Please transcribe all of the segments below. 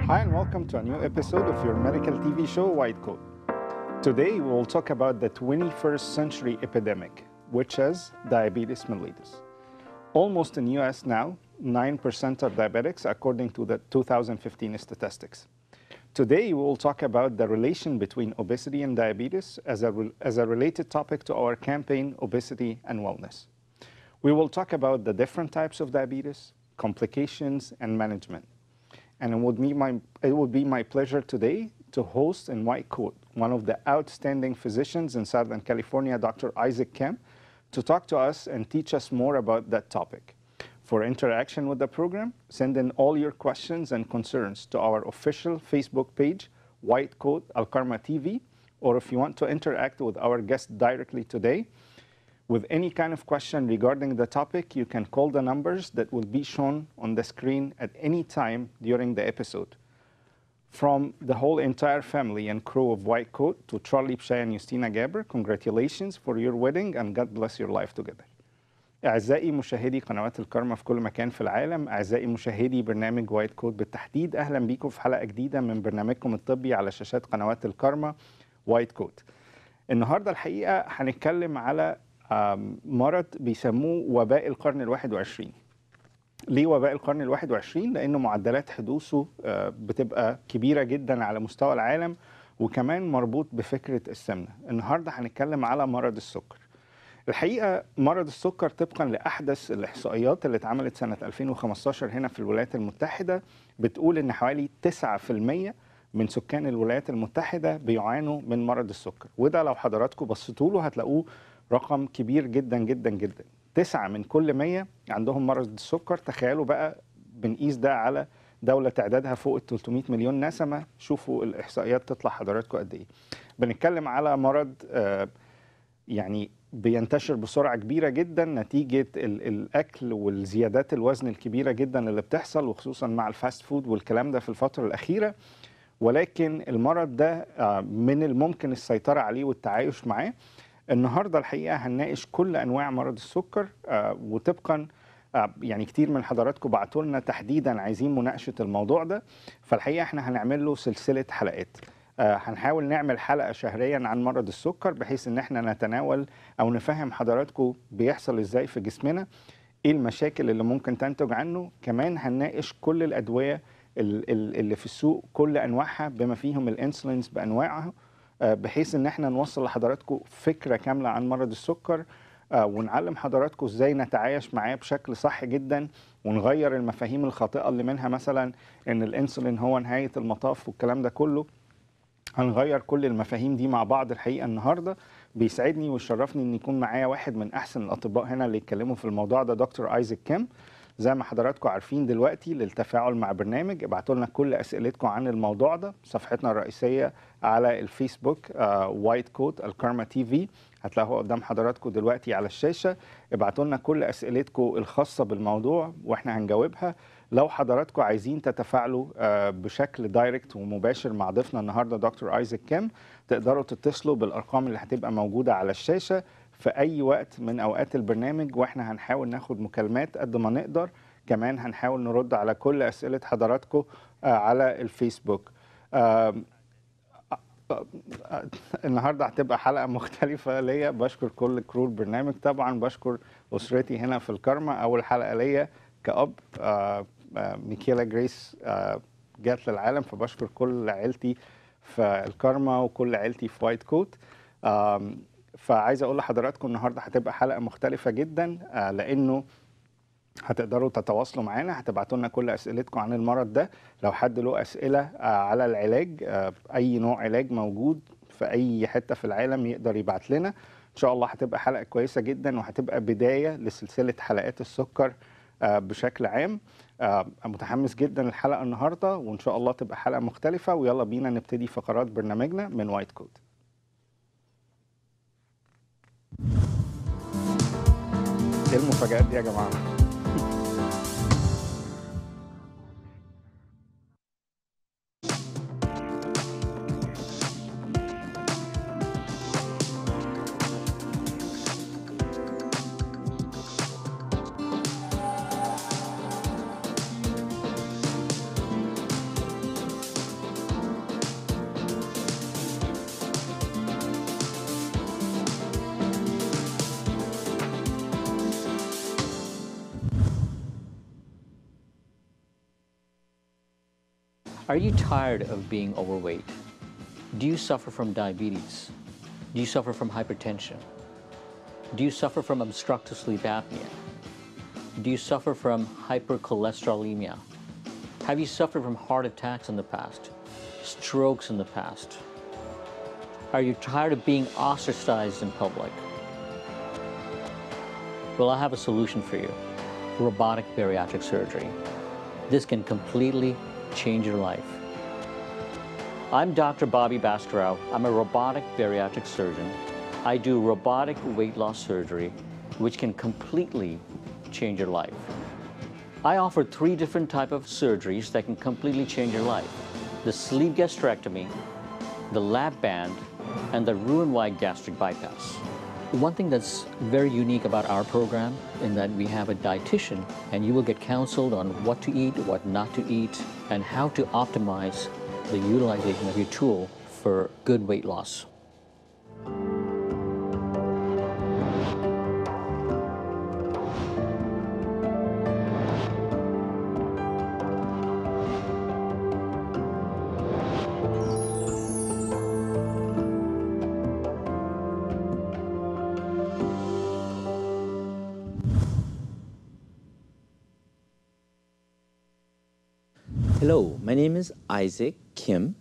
Hi and welcome to a new episode of your medical TV show, White Coat. Today we will talk about the 21st century epidemic, which is diabetes mellitus. Almost in US now, 9% are diabetics according to the 2015 statistics. Today we will talk about the relation between obesity and diabetes as a related topic to our campaign, Obesity and Wellness. We will talk about the different types of diabetes, complications, and management. And it would be my pleasure today to host in White Coat one of the outstanding physicians in Southern California, Dr. Isaac Kemp, to talk to us and teach us more about that topic. For interaction with the program, send in all your questions and concerns to our official Facebook page, White Coat Alkarma TV, or if you want to interact with our guest directly today, with any kind of question regarding the topic, you can call the numbers that will be shown on the screen at any time during the episode. From the whole entire family and crew of White Coat to Charlie Pshai and Justina Gaber, congratulations for your wedding and God bless your life together. أعزائي مشاهدي قنوات الكرمة في كل مكان في العالم، أعزائي مشاهدي برنامج وايت كوت بالتحديد، أهلا بيكم في حلقة جديدة من برنامجكم الطبي على شاشات قنوات الكرمة وايت كوت. النهاردة الحقيقة هنتكلم على مرض بيسموه وباء القرن ال21. ليه وباء القرن ال21؟ لأنه معدلات حدوثه بتبقى كبيرة جدا على مستوى العالم وكمان مربوط بفكرة السمنة. النهاردة هنتكلم على مرض السكر. الحقيقة مرض السكر طبقا لأحدث الإحصائيات اللي اتعملت سنة 2015 هنا في الولايات المتحدة بتقول إن حوالي 9% من سكان الولايات المتحدة بيعانوا من مرض السكر، وده لو حضراتكم بصيتوا له هتلاقوه رقم كبير جدا جدا جدا. 9 من كل 100 عندهم مرض السكر. تخيلوا بقى بنقيس ده على دولة تعدادها فوق ال 300 مليون نسمة، شوفوا الإحصائيات تطلع حضراتكم قد إيه. بنتكلم على مرض يعني بينتشر بسرعة كبيرة جدا نتيجة الأكل والزيادات الوزن الكبيرة جدا اللي بتحصل، وخصوصا مع الفاست فود والكلام ده في الفترة الأخيرة. ولكن المرض ده من الممكن السيطرة عليه والتعايش معاه. النهاردة الحقيقة هنناقش كل أنواع مرض السكر، وطبقا يعني كتير من حضراتكم بعتوا لنا تحديدا عايزين مناقشة الموضوع ده، فالحقيقة احنا هنعمل له سلسلة حلقات. هنحاول نعمل حلقة شهريا عن مرض السكر بحيث ان احنا نتناول او نفهم حضراتكم بيحصل ازاي في جسمنا، ايه المشاكل اللي ممكن تنتج عنه. كمان هنناقش كل الأدوية اللي في السوق، كل أنواعها بما فيهم الانسولينز بأنواعها، بحيث ان احنا نوصل لحضراتكم فكرة كاملة عن مرض السكر، ونعلم حضراتكم ازاي نتعايش معاه بشكل صح جدا، ونغير المفاهيم الخاطئة اللي منها مثلا ان الانسولين هو نهاية المطاف والكلام ده كله. هنغير كل المفاهيم دي مع بعض. الحقيقة النهاردة بيسعدني ويشرفني ان يكون معايا واحد من احسن الاطباء هنا اللي يتكلموا في الموضوع ده، دكتور ايزاك كيم. زي ما حضراتكم عارفين دلوقتي للتفاعل مع برنامج ابعتوا لنا كل اسئلتكم عن الموضوع ده. صفحتنا الرئيسيه على الفيسبوك وايت كوت الكرمة تي في، هتلاقوها قدام حضراتكم دلوقتي على الشاشه. ابعتوا لنا كل اسئلتكم الخاصه بالموضوع واحنا هنجاوبها. لو حضراتكم عايزين تتفاعلوا بشكل دايركت ومباشر مع ضيفنا النهارده دكتور ايزاك كيم، تقدروا تتصلوا بالارقام اللي هتبقى موجوده على الشاشه في أي وقت من أوقات البرنامج، وإحنا هنحاول ناخد مكالمات قد ما نقدر. كمان هنحاول نرد على كل أسئلة حضراتكم على الفيسبوك. النهاردة هتبقى حلقة مختلفة ليا. بشكر كل كرو البرنامج، طبعا بشكر أسرتي هنا في الكرمة. أول حلقة ليا كأب، ميكيلا جريس جات للعالم، فبشكر كل عيلتي في الكرمة وكل عيلتي في وايت كوت. فعايز اقول لحضراتكم النهارده هتبقى حلقه مختلفه جدا، لانه هتقدروا تتواصلوا معانا، هتبعتوا لنا كل اسئلتكم عن المرض ده. لو حد له اسئله على العلاج، اي نوع علاج موجود في اي حته في العالم يقدر يبعت لنا. ان شاء الله هتبقى حلقه كويسه جدا، وهتبقى بدايه لسلسله حلقات السكر بشكل عام. متحمس جدا الحلقه النهارده، وان شاء الله تبقى حلقه مختلفه. ويلا بينا نبتدي فقرات برنامجنا من وايت كوت. ايه المفاجآت دي يا جماعه؟ Are you tired of being overweight? Do you suffer from diabetes? Do you suffer from hypertension? Do you suffer from obstructive sleep apnea? Do you suffer from hypercholesterolemia? Have you suffered from heart attacks in the past? Strokes in the past? Are you tired of being ostracized in public? Well, I have a solution for you. Robotic bariatric surgery. This can completely change your life. I'm Dr. Bobby Bascarow. I'm a robotic bariatric surgeon. I do robotic weight loss surgery, which can completely change your life. I offer 3 different types of surgeries that can completely change your life. The sleeve gastrectomy, the lap band, and the Roux-en-Y gastric bypass. One thing that's very unique about our program is that we have a dietitian, and you will get counseled on what to eat, what not to eat, and how to optimize the utilization of your tool for good weight loss. Hello, my name is Isaac Kim.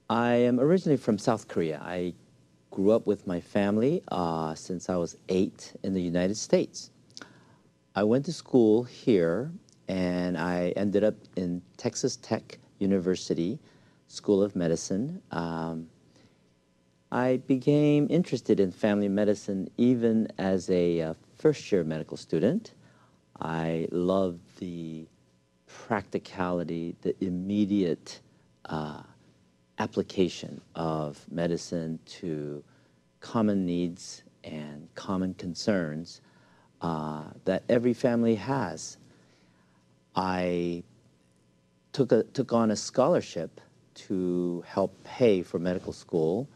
I am originally from South Korea. I grew up with my family since I was 8 in the United States. I went to school here and I ended up in Texas Tech University School of Medicine. I became interested in family medicine even as a first-year medical student. I loved the practicality, the immediate application of medicine to common needs and common concerns that every family has. I took on a scholarship to help pay for medical school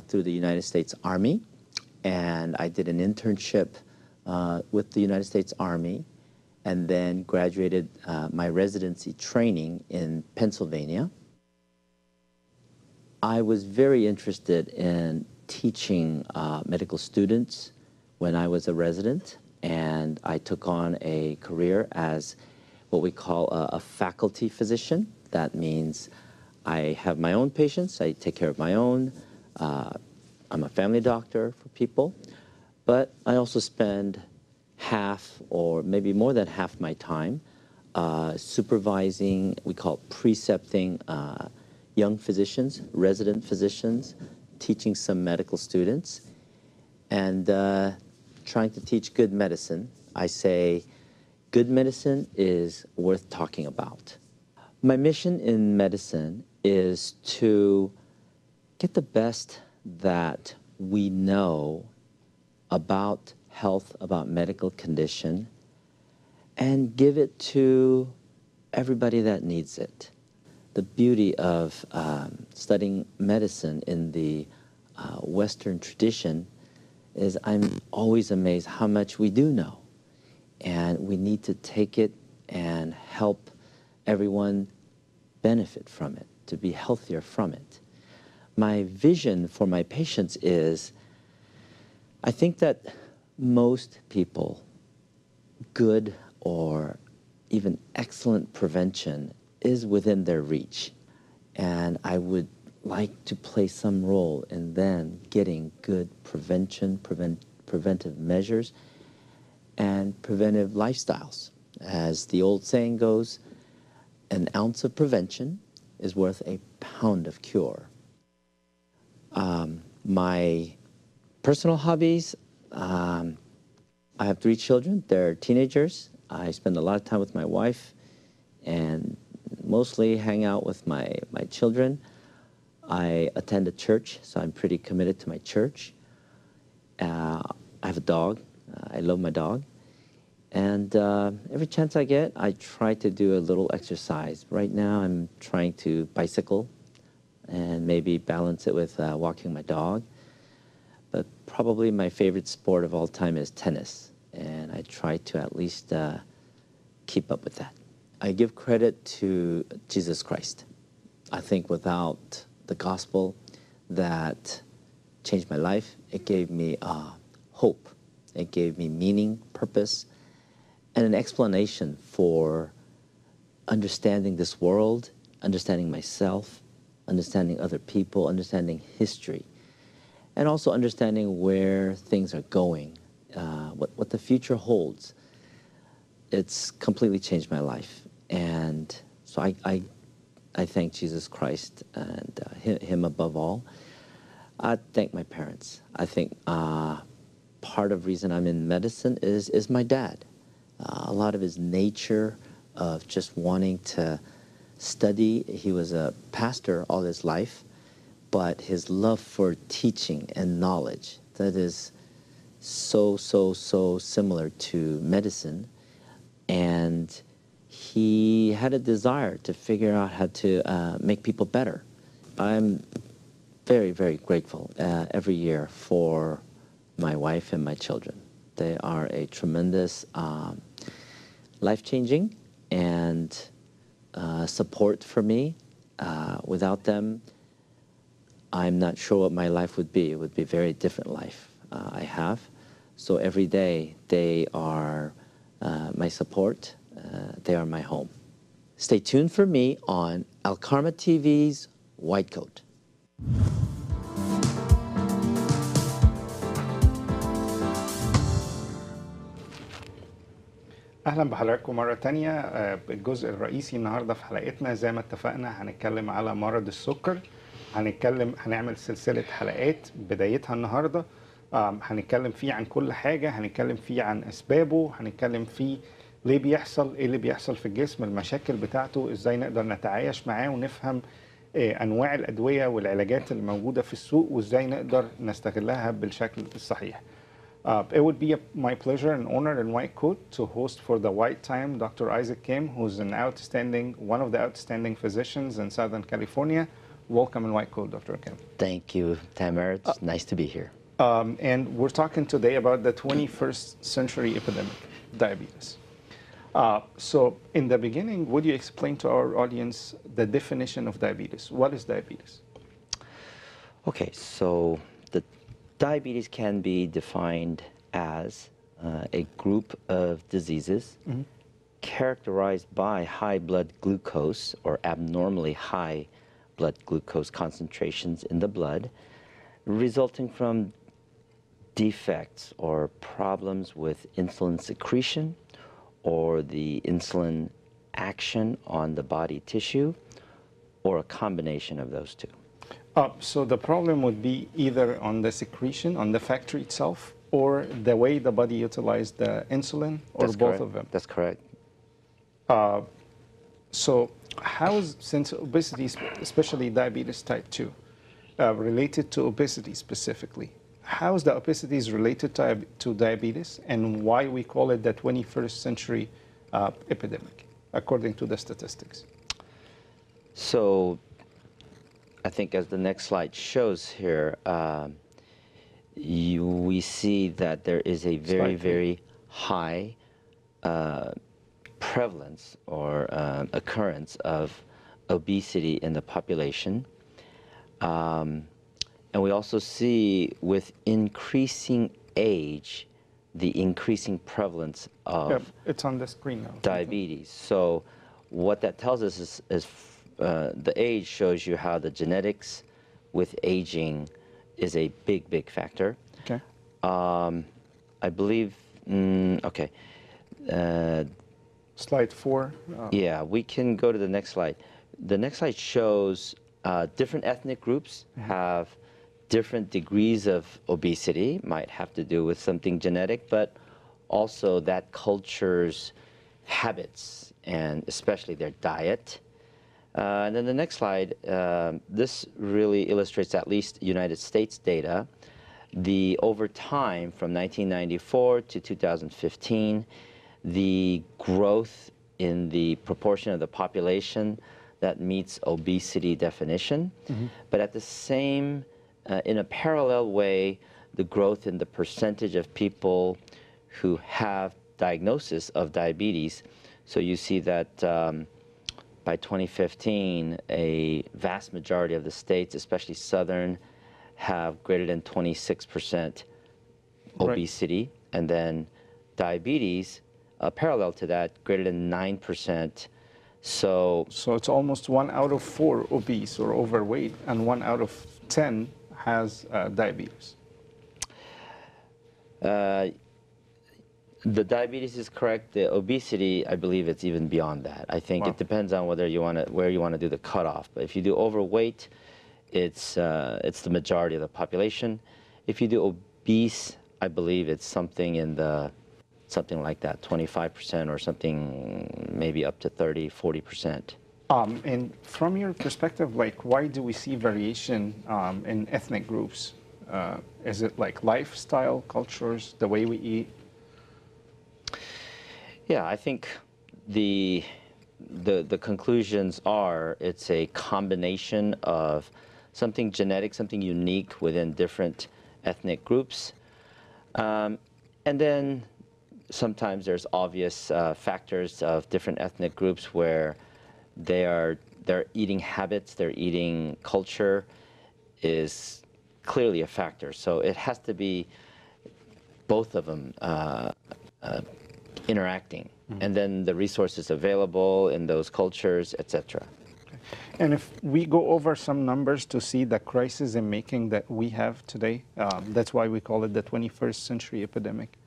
through the United States Army, and I did an internship with the United States Army, and then graduated my residency training in Pennsylvania. I was very interested in teaching medical students when I was a resident, and I took on a career as what we call a faculty physician. That means I have my own patients, I take care of my own, I'm a family doctor for people, but I also spend half or maybe more than half my time supervising, we call it precepting, young physicians, resident physicians, teaching some medical students, and trying to teach good medicine. I say good medicine is worth talking about. My mission in medicine is to get the best that we know about health, about medical condition, and give it to everybody that needs it. The beauty of studying medicine in the Western tradition is I'm always amazed how much we do know. And we need to take it and help everyone benefit from it, to be healthier from it. My vision for my patients is, I think that most people, good or even excellent prevention is within their reach. And I would like to play some role in then getting good prevention, preventive measures, and preventive lifestyles. As the old saying goes, an ounce of prevention is worth a pound of cure. My personal hobbies, I have 3 children. They're teenagers. I spend a lot of time with my wife and mostly hang out with my children. I attend a church, so I'm pretty committed to my church. I have a dog. I love my dog. And every chance I get, I try to do a little exercise. Right now, I'm trying to bicycle and maybe balance it with walking my dog. But probably my favorite sport of all time is tennis, and I try to at least keep up with that. I give credit to Jesus Christ. I think without the gospel that changed my life, it gave me hope. It gave me meaning, purpose, and an explanation for understanding this world, understanding myself, understanding other people, understanding history, and also understanding where things are going, what the future holds. It's completely changed my life. And so I thank Jesus Christ and him above all. I thank my parents. I think part of the reason I'm in medicine is my dad. A lot of his nature of just wanting to study. He was a pastor all his life, but his love for teaching and knowledge, that is so similar to medicine. And he had a desire to figure out how to make people better. I'm very grateful every year for my wife and my children. They are a tremendous life-changing and support for me. Without them, I'm not sure what my life would be. It would be a very different life I have. So every day, they are my support. They are my home. Stay tuned for me on Alkarma TV's White Coat. اهلا بحضراتكم مره تانية. الجزء الرئيسي النهارده في حلقتنا زي ما اتفقنا هنتكلم على مرض السكر. هنعمل سلسله حلقات بدايتها النهارده هنتكلم فيه عن كل حاجه، هنتكلم فيه عن اسبابه، هنتكلم فيه ليه بيحصل، ايه اللي بيحصل في الجسم، المشاكل بتاعته، ازاي نقدر نتعايش معاه ونفهم انواع الادويه والعلاجات اللي موجوده في السوق وازاي نقدر نستغلها بالشكل الصحيح. It would be my pleasure and honor in White Coat to host for the White Time Dr. Isaac Kim, who's one of the outstanding physicians in Southern California. Welcome in White Coat, Dr. Kim. Thank you, Tamer. It's nice to be here. And we're talking today about the 21st century epidemic, diabetes. So in the beginning, would you explain to our audience the definition of diabetes? What is diabetes? Okay, so the diabetes can be defined as a group of diseases characterized by high blood glucose or abnormally high blood glucose concentrations in the blood, resulting from defects or problems with insulin secretion or the insulin action on the body tissue, or a combination of those two. So the problem would be either on the secretion, on the factory itself, or the way the body utilizes the insulin, or That's both correct. of them. That's correct. So how is, since obesity, especially diabetes type 2, related to obesity specifically, how is the obesity related to diabetes, and why we call it the 21st century epidemic, according to the statistics? So I think as the next slide shows here, we see that there is a very high prevalence or occurrence of obesity in the population. And we also see with increasing age, the increasing prevalence of it's on the screen now. Diabetes. So what that tells us is the age shows you how the genetics with aging is a big factor. Okay. I believe, okay. Slide 4. Yeah, we can go to the next slide. The next slide shows different ethnic groups have different degrees of obesity, might have to do with something genetic, but also that culture's habits, and especially their diet. And then the next slide, this really illustrates at least United States data. Over time, from 1994 to 2015, the growth in the proportion of the population that meets obesity definition, but at the same, in a parallel way, the growth in the percentage of people who have diagnosis of diabetes So you see that by 2015, a vast majority of the states, especially southern, have greater than 26% obesity, and then diabetes, parallel to that, greater than 9%. So it's almost 1 out of 4 obese or overweight, and 1 out of 10 has diabetes. The diabetes is correct. The obesity, I believe it's even beyond that. I think it depends on whether you want to, where you want to do the cutoff. But if you do overweight, it's the majority of the population. If you do obese, I believe it's something in the, something like that, 25% or something, maybe up to 30, 40%. And from your perspective, like, why do we see variation in ethnic groups? Is it like lifestyle, cultures, the way we eat? Yeah, I think the conclusions are it's a combination of something genetic, something unique within different ethnic groups. And then sometimes there's obvious factors of different ethnic groups where their eating habits, their eating culture is clearly a factor. So it has to be both of them interacting, and then the resources available in those cultures, etc. And if we go over some numbers to see the crisis in making that we have today, that's why we call it the 21st century epidemic.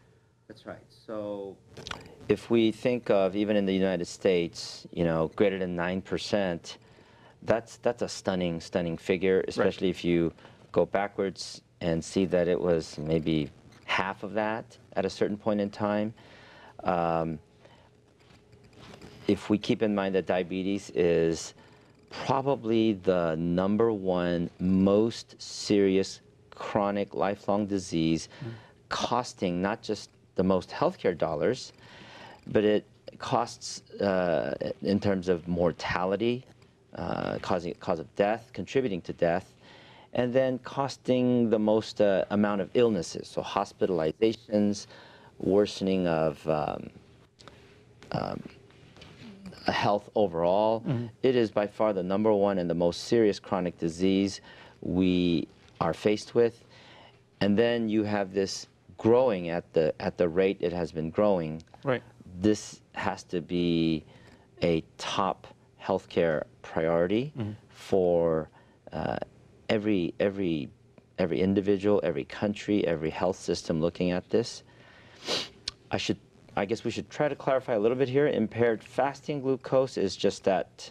That's right. So if we think of, even in the United States, you know, greater than 9%, that's a stunning figure, especially if you go backwards and see that it was maybe half of that at a certain point in time. If we keep in mind that diabetes is probably the #1 most serious chronic lifelong disease, costing not just the most healthcare dollars, but it costs in terms of mortality, cause of death, contributing to death, and then costing the most amount of illnesses, so hospitalizations, worsening of health overall. It is by far the #1 and the most serious chronic disease we are faced with. And then you have this growing at the rate it has been growing. Right. This has to be a top healthcare priority for every individual, every country, every health system looking at this. I guess we should try to clarify a little bit here. Impaired fasting glucose is just that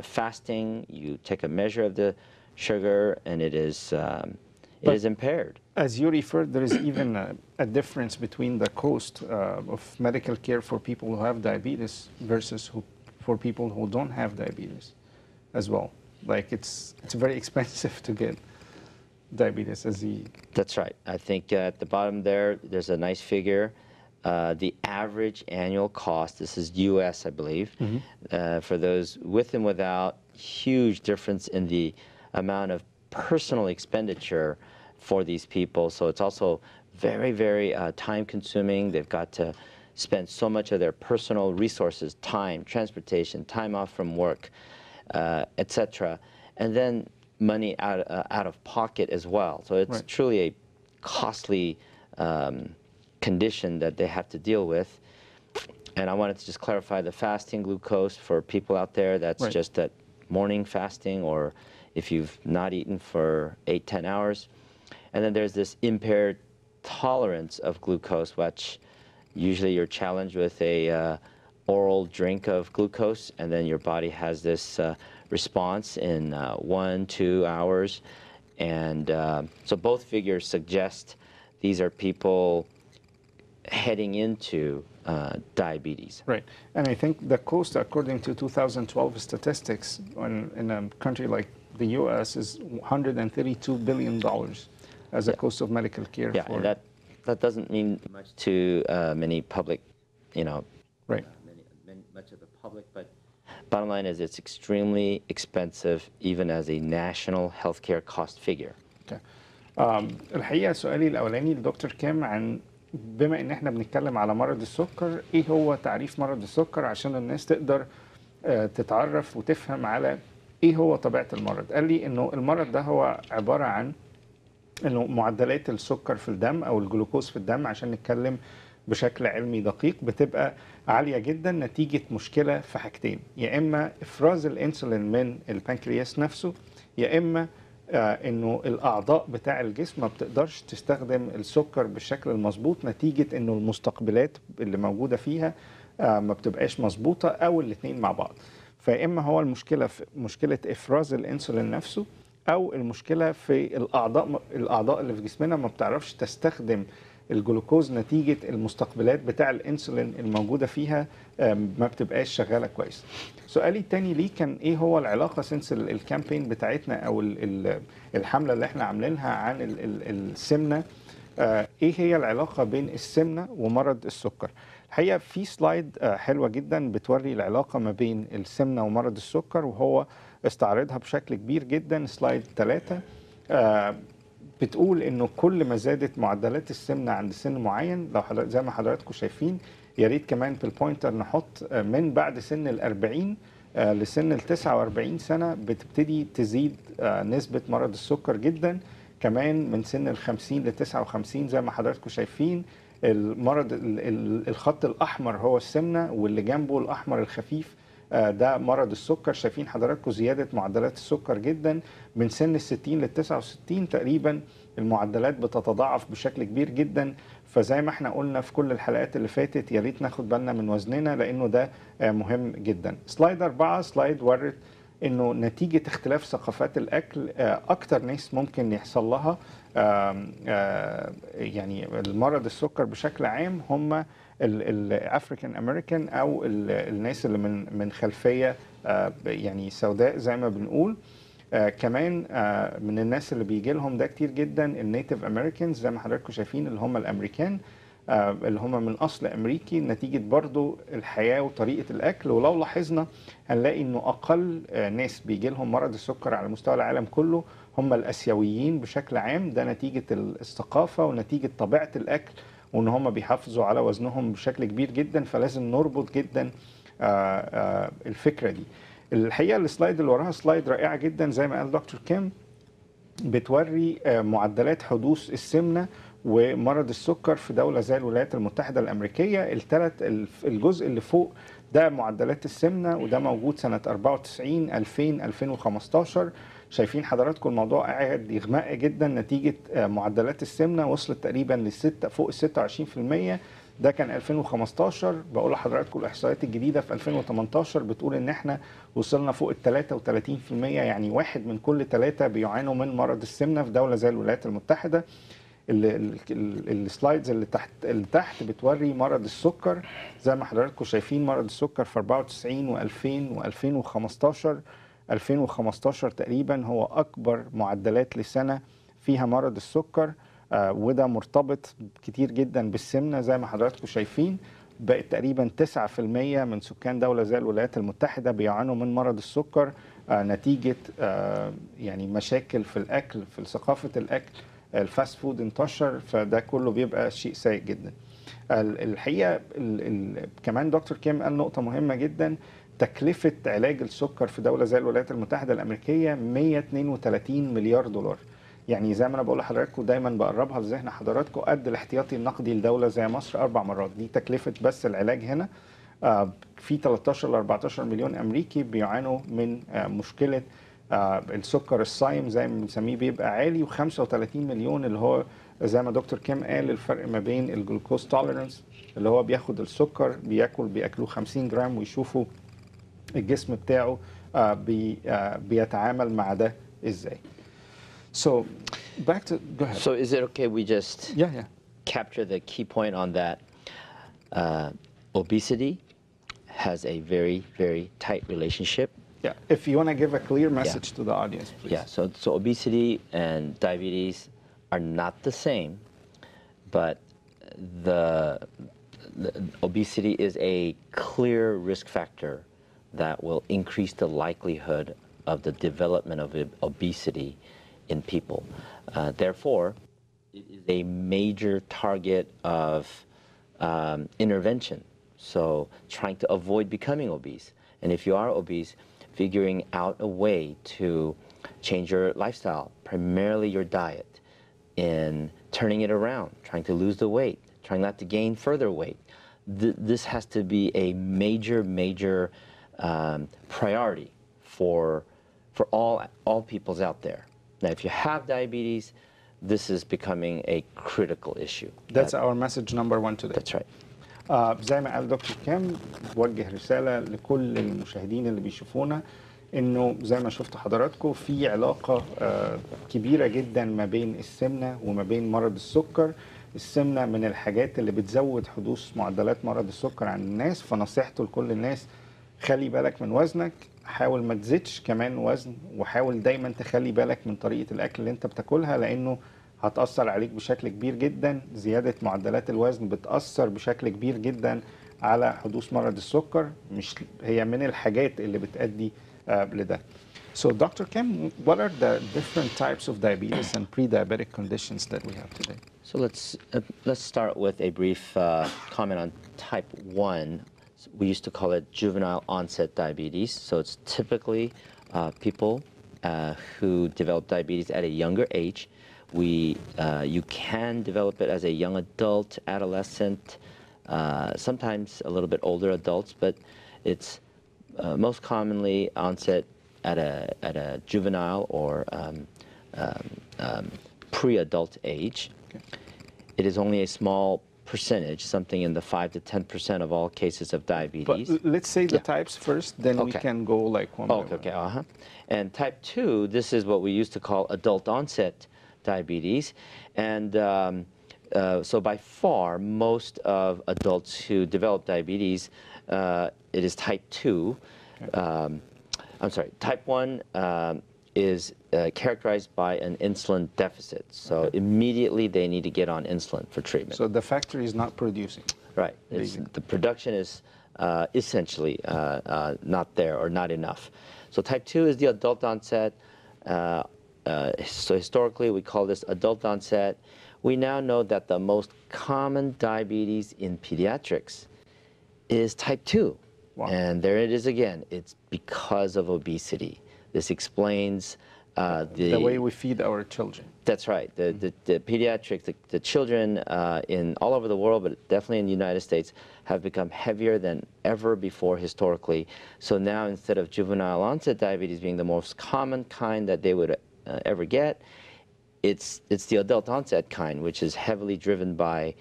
fasting. You take a measure of the sugar, and it is impaired. As you referred, there is even a difference between the cost of medical care for people who have diabetes versus for people who don't have diabetes as well. Like, it's very expensive to get diabetes as the... That's right. I think at the bottom there's a nice figure. The average annual cost, this is U.S., I believe, for those with and without, huge difference in the amount of personal expenditure for these people. So it's also very, very time-consuming. They've got to spend so much of their personal resources, time, transportation, time off from work, etc., and then money out of pocket as well. So it's truly a costly condition that they have to deal with. And I wanted to just clarify the fasting glucose for people out there. That's just that morning fasting, or if you've not eaten for 8-10 hours. And then there's this impaired tolerance of glucose, which usually you're challenged with a oral drink of glucose, and then your body has this response in 1-2 hours. And so both figures suggest these are people heading into diabetes. Right. And I think the cost, according to 2012 statistics, in a country like the U.S., is $132 billion as a cost of medical care. Yeah, and that doesn't mean much to many public, you know, much of the public, but bottom line is it's extremely expensive, even as a national healthcare cost figure. Okay. الحقيقة سؤالي الأولاني لدكتور كام عن بما ان احنا بنتكلم على مرض السكر، ايه هو تعريف مرض السكر عشان الناس تقدر تتعرف وتفهم على ايه هو طبيعة المرض. قال لي انه المرض ده هو عبارة عن انه معدلات السكر في الدم او الجلوكوز في الدم، عشان نتكلم بشكل علمي دقيق، بتبقى عالية جدا نتيجة مشكلة في حاجتين: يا اما افراز الانسولين من البنكرياس نفسه، يا اما انه الاعضاء بتاع الجسم ما بتقدرش تستخدم السكر بالشكل المظبوط نتيجة انه المستقبلات اللي موجودة فيها ما بتبقاش مظبوطة، او الاثنين مع بعض. فيا اما هو المشكلة في مشكلة افراز الانسولين نفسه، او المشكله في الاعضاء اللي في جسمنا ما بتعرفش تستخدم الجلوكوز نتيجه المستقبلات بتاع الانسولين الموجوده فيها ما بتبقاش شغاله كويس. سؤالي الثاني ليه كان ايه هو العلاقه سنس الكامبين بتاعتنا او الحمله اللي احنا عاملينها عن السمنه، ايه هي العلاقه بين السمنه ومرض السكر؟ الحقيقه في سلايد حلوه جدا بتوري العلاقه ما بين السمنه ومرض السكر، وهو استعرضها بشكل كبير جدا. سلايد 3 بتقول انه كل ما زادت معدلات السمنه عند سن معين، لو زي ما حضراتكم شايفين، يا ريت كمان في البوينتر نحط من بعد سن ال40 لسن ال49 سنه بتبتدي تزيد نسبه مرض السكر جدا. كمان من سن ال50 ل59 زي ما حضراتكم شايفين المرض الخط الاحمر هو السمنه، واللي جنبه الاحمر الخفيف ده مرض السكر. شايفين حضراتكم زيادة معدلات السكر جدا من سن ال60 لل69 تقريبا، المعدلات بتتضاعف بشكل كبير جدا. فزي ما احنا قلنا في كل الحلقات اللي فاتت، يا ريت ناخد بالنا من وزننا لانه ده مهم جدا. سلايد 4 سلايد ورت انه نتيجة اختلاف ثقافات الاكل اكتر ناس ممكن يحصل لها يعني المرض السكر بشكل عام هم الافريكان امريكان او الناس اللي من خلفيه يعني سوداء زي ما بنقول. كمان من الناس اللي بيجي لهم ده كتير جدا النيتيف امريكانز زي ما حضراتكم شايفين، اللي هم الامريكان اللي هم من اصل امريكي، نتيجه برضو الحياه وطريقه الاكل. ولو لاحظنا هنلاقي انه اقل ناس بيجي لهم مرض السكر على مستوى العالم كله هم الاسيويين بشكل عام. ده نتيجه الثقافه ونتيجه طبيعه الاكل، وان هم بيحافظوا على وزنهم بشكل كبير جدا. فلازم نربط جدا الفكره دي. الحقيقه السلايد اللي وراها سلايد رائعه جدا زي ما قال دكتور كيم، بتوري معدلات حدوث السمنه ومرض السكر في دوله زي الولايات المتحده الامريكيه. الجزء اللي فوق ده معدلات السمنه، وده موجود سنه 94 2000 2015. شايفين حضراتكم الموضوع قاعد يغمق جدا نتيجه معدلات السمنه وصلت تقريبا فوق ال 26%. ده كان 2015. بقول لحضراتكم الاحصائيات الجديده في 2018 بتقول ان احنا وصلنا فوق ال 33%، يعني 1 من كل 3 بيعانوا من مرض السمنه في دوله زي الولايات المتحده. السلايدز اللي تحت بتوري مرض السكر زي ما حضراتكم شايفين. مرض السكر في 94 و2000 و2015. 2015 تقريبا هو اكبر معدلات لسنه فيها مرض السكر، وده مرتبط كتير جدا بالسمنه زي ما حضراتكم شايفين. بقت تقريبا 9% من سكان دوله زي الولايات المتحده بيعانوا من مرض السكر نتيجه يعني مشاكل في الاكل، في ثقافه الاكل. الفاست فود انتشر، فده كله بيبقى شيء سيء جدا. الحقيقه كمان دكتور كيم قال نقطه مهمه جدا: تكلفه علاج السكر في دوله زي الولايات المتحده الامريكيه 132 مليار دولار. يعني زي ما انا بقول لحضراتكم دايما بقربها لذهن حضراتكم، قد الاحتياطي النقدي لدوله زي مصر 4 مرات. دي تكلفه بس العلاج هنا. في 13 ل 14 مليون امريكي بيعانوا من مشكله السكر الصايم زي ما بنسميه بيبقى عالي، و35 مليون اللي هو زي ما دكتور كيم قال الفرق ما بين الجلوكوز توليرنس، اللي هو بياخد السكر بياكلوه 50 جرام ويشوفوا الجسم بتاعه بيتعامل مع ده ازاي. So back to go ahead. So is it okay we just capture the key point on that? Obesity has a very, very tight relationship. Yeah, if you want to give a clear message to the audience, please. Yeah, so obesity and diabetes are not the same, but the obesity is a clear risk factor that will increase the likelihood of the development of obesity in people. Therefore, it is a major target of intervention. So trying to avoid becoming obese. And if you are obese, figuring out a way to change your lifestyle, primarily your diet, in turning it around, trying to lose the weight, trying not to gain further weight. This has to be a major priority for all peoples out there. Now, if you have diabetes, this is becoming a critical issue. That's our message number one today. That's right. زي ما قال دكتور كام، بوجه رسالة لكل المشاهدين اللي بيشوفونا انه زي ما شفتوا حضراتكم في علاقة كبيرة جدا ما بين السمنة وما بين مرض السكر. السمنة من الحاجات اللي بتزود حدوث معدلات مرض السكر عند الناس، فنصيحته لكل الناس خلي بالك من وزنك، حاول ما تزيدش كمان وزن، وحاول دايما تخلي بالك من طريقة الأكل اللي انت بتاكلها، لأنه هتأثر عليك بشكل كبير جدا. زيادة معدلات الوزن بتأثر بشكل كبير جدا على حدوث مرض السكر، مش هي من الحاجات اللي بتؤدي لده. So Dr. Kim, what are the different types of diabetes and pre-diabetic conditions that we have today? So let's start with a brief comment on type 1. We used to call it juvenile onset diabetes. So it's typically people who develop diabetes at a younger age. You can develop it as a young adult, adolescent, sometimes a little bit older adults, but it's most commonly onset at a juvenile or pre-adult age. Okay. It is only a small percentage, something in the 5 to 10% of all cases of diabetes. But let's say the types first, then we can go like one by one. Okay, And type 2, this is what we used to call adult onset diabetes. And so by far, most of adults who develop diabetes, it is type 2. Okay. I'm sorry, type 1 is characterized by an insulin deficit. So immediately they need to get on insulin for treatment. So the factory is not producing. Right. The production is essentially not there or not enough. So type 2 is the adult onset. So historically we call this adult onset. We now know that the most common diabetes in pediatrics is type 2. Wow. And there it is again. It's because of obesity. This explains the way we feed our children. That's right. The pediatrics, the children in all over the world, but definitely in the United States, have become heavier than ever before historically. So now instead of juvenile onset diabetes being the most common kind that they would ever get, it's the adult onset kind, which is heavily driven by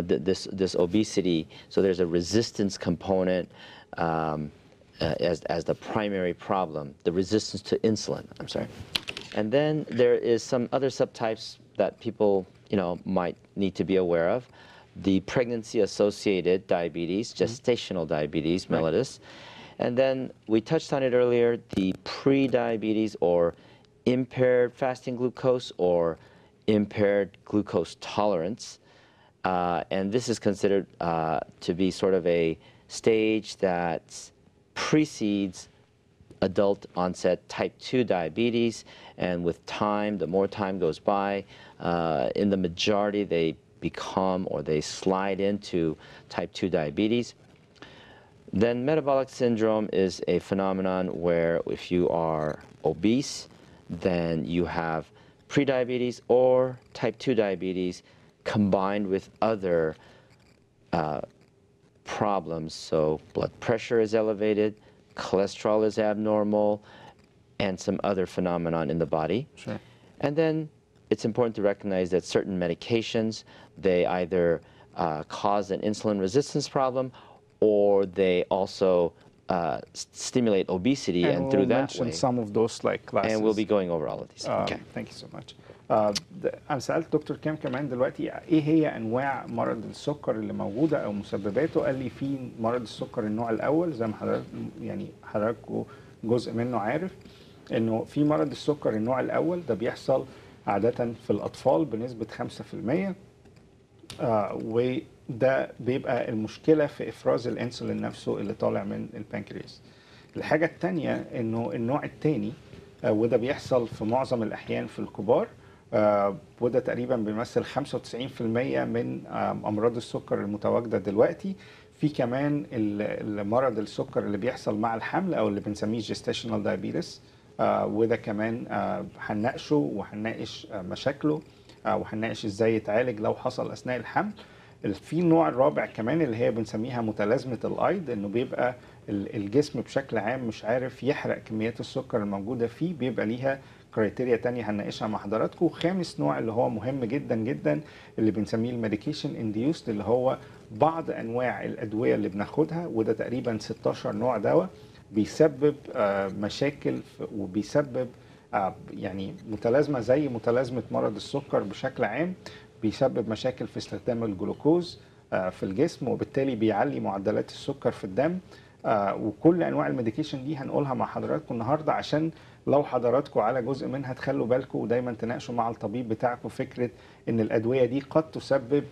this obesity. So there's a resistance component as the primary problem, the resistance to insulin. I'm sorry. And then there is some other subtypes that people might need to be aware of. The pregnancy-associated diabetes, gestational diabetes mellitus. And then we touched on it earlier, the pre-diabetes or impaired fasting glucose or impaired glucose tolerance. And this is considered to be sort of a stage that precedes adult onset type 2 diabetes, and with time, the more time goes by, in the majority they become or they slide into type 2 diabetes. Then metabolic syndrome is a phenomenon where if you are obese, then you have prediabetes or type 2 diabetes combined with other problems. So blood pressure is elevated, cholesterol is abnormal, and some other phenomenon in the body. Sure. And then it's important to recognize that certain medications, they either cause an insulin resistance problem or they also stimulate obesity, and through that way. some of those like classes. And we'll be going over all of these. Okay. Thank you so much. أنا سألت دكتور كام كمان دلوقتي إيه هي أنواع مرض السكر اللي موجودة أو مسبباته. قال لي في مرض السكر النوع الأول زي ما حضراتكم جزء منه عارف إنه في مرض السكر النوع الأول ده بيحصل عادة في الأطفال بنسبة 5%. وده بيبقى المشكلة في إفراز الأنسولين نفسه اللي طالع من البنكرياس. الحاجة التانية إنه النوع التاني وده بيحصل في معظم الأحيان في الكبار وده تقريبا بيمثل 95% من امراض السكر المتواجده دلوقتي. في كمان المرض السكر اللي بيحصل مع الحمل او اللي بنسميه gestational diabetes، وده كمان هنناقشه وهنناقش مشاكله، وهنناقش ازاي يتعالج لو حصل اثناء الحمل. في النوع الرابع كمان اللي هي بنسميها متلازمه الايض، انه بيبقى الجسم بشكل عام مش عارف يحرق كميات السكر الموجوده فيه، بيبقى ليها كرايتيريا تانية هنناقشها مع حضراتكم. وخامس نوع اللي هو مهم جدا جدا اللي بنسميه الميديكيشن انديوست، اللي هو بعض انواع الادويه اللي بناخدها، وده تقريبا 16 نوع دواء بيسبب مشاكل وبيسبب يعني متلازمه زي متلازمه مرض السكر بشكل عام، بيسبب مشاكل في استخدام الجلوكوز في الجسم، وبالتالي بيعلي معدلات السكر في الدم. وكل انواع الميديكيشن دي هنقولها مع حضراتكم النهارده، عشان لو حضراتكم على جزء منها تخلوا بالكم ودايما تناقشوا مع الطبيب بتاعكم فكره ان الادويه دي قد تسبب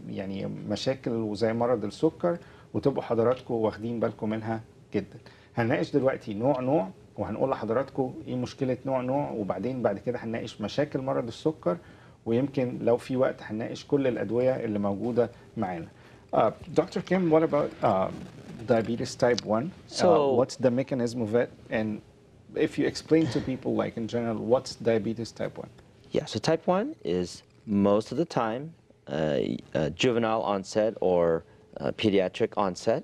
يعني مشاكل وزي مرض السكر، وتبقوا حضراتكم واخدين بالكم منها جدا. هنناقش دلوقتي نوع وهنقول لحضراتكم ايه مشكله نوع، وبعدين بعد كده هنناقش مشاكل مرض السكر، ويمكن لو في وقت هنناقش كل الادويه اللي موجوده معانا. Dr. Kim, what about diabetes type 1? So- What's the mechanism of it? And if you explain to people, like in general, what's diabetes type 1? Yeah, so type 1 is most of the time juvenile onset or pediatric onset.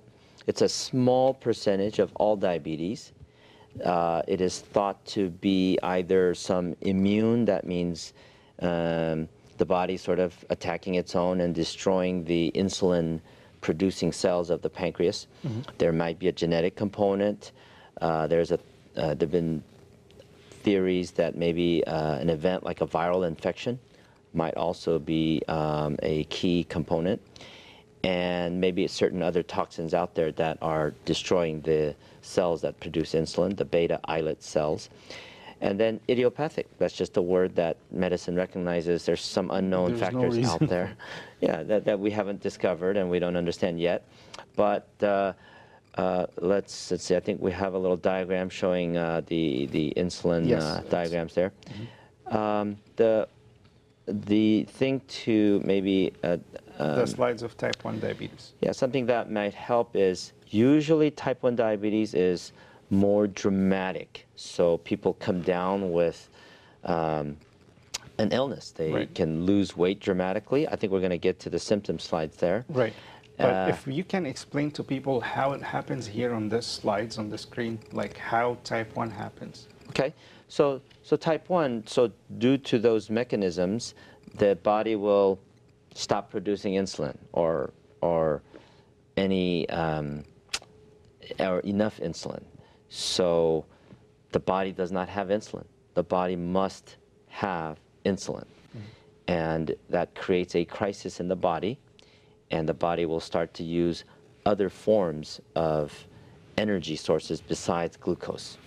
It's a small percentage of all diabetes. It is thought to be either some immune, that means the body sort of attacking its own and destroying the insulin-producing cells of the pancreas. Mm-hmm. There might be a genetic component. There've been theories that maybe an event like a viral infection might also be a key component, and maybe certain other toxins out there that are destroying the cells that produce insulin, the beta islet cells. And then idiopathic, that's just a word that medicine recognizes there's some unknown factors out there that we haven't discovered and we don't understand yet. But let's see, I think we have a little diagram showing the insulin diagrams there. Mm-hmm. The thing to maybe the slides of type 1 diabetes. Yeah, something that might help is usually type 1 diabetes is more dramatic. So people come down with an illness. They can lose weight dramatically. I think we're going to get to the symptom slides there. Right. But if you can explain to people how it happens here on this slides on the screen, like how type 1 happens. Okay. So type 1, so due to those mechanisms, the body will stop producing insulin or any or enough insulin. So the body does not have insulin. The body must have insulin. Mm-hmm. And that creates a crisis in the body, and the body will start to use other forms of energy sources besides glucose.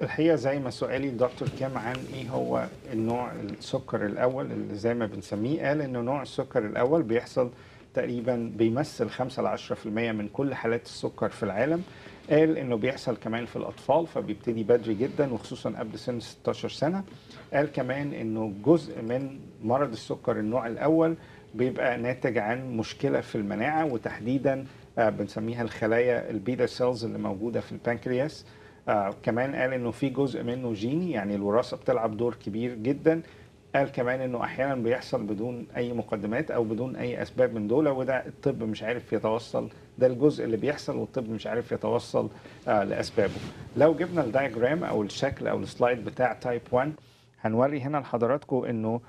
الحقيقة زي ما سؤالي الدكتور كام عن ايه هو النوع السكر الاول اللي زي ما بنسميه، قال انه نوع السكر الاول بيحصل تقريبا بيمثل 5 ل 10% من كل حالات السكر في العالم. قال انه بيحصل كمان في الاطفال، فبيبتدي بدري جدا وخصوصا قبل سن 16 سنة. قال كمان انه جزء من مرض السكر النوع الاول بيبقى ناتج عن مشكلة في المناعة، وتحديدا بنسميها الخلايا البيتا سيلز اللي موجودة في البنكرياس. كمان قال انه في جزء منه جيني، يعني الوراثه بتلعب دور كبير جدا. قال كمان انه احيانا بيحصل بدون اي مقدمات او بدون اي اسباب من دول، وده الطب مش عارف يتوصل، ده الجزء اللي بيحصل والطب مش عارف يتوصل لاسبابه. لو جبنا الدايجرام او الشكل او السلايد بتاع تايب 1 هنوري هنا لحضراتكم انه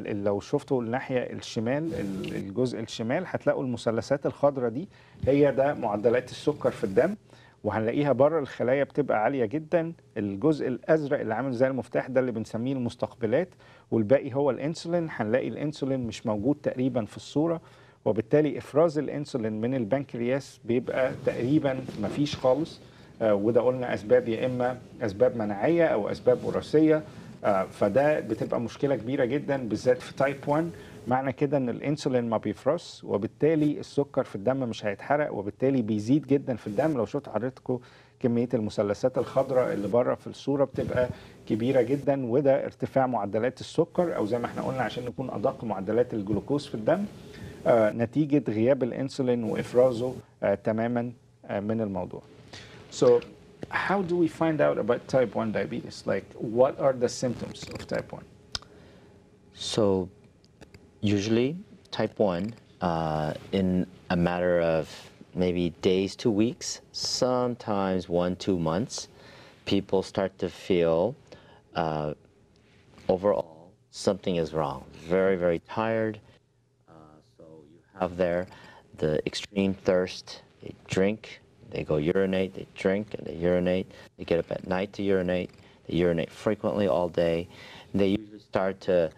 لو شفتوا الناحيه الشمال الجزء الشمال هتلاقوا المثلثات الخضراء دي هي ده معدلات السكر في الدم، وهنلاقيها بره الخلايا بتبقى عاليه جدا. الجزء الازرق اللي عامل زي المفتاح ده اللي بنسميه المستقبلات، والباقي هو الانسولين. هنلاقي الانسولين مش موجود تقريبا في الصوره، وبالتالي افراز الانسولين من البنكرياس بيبقى تقريبا مفيش خالص. وده قلنا اسباب يا اما اسباب مناعيه او اسباب وراثيه. فده بتبقى مشكله كبيره جدا بالذات في تايب 1. معنى كده ان الانسولين ما بيفرز، وبالتالي السكر في الدم مش هيتحرق، وبالتالي بيزيد جدا في الدم. لو شفت حضرتكم كميه المثلثات الخضراء اللي بره في الصوره بتبقى كبيره جدا، وده ارتفاع معدلات السكر، او زي ما احنا قلنا عشان نكون ادق معدلات الجلوكوز في الدم نتيجه غياب الانسولين وافرازه تماما من الموضوع. So how do we find out about type 1 diabetes? Like, what are the symptoms of type 1? So usually type 1, in a matter of maybe days to weeks, sometimes 1-2 months, people start to feel overall something is wrong. Very, very tired. So you have there the extreme thirst. They drink, they go urinate, they drink and they urinate. They get up at night to urinate. They urinate frequently all day. And they usually start to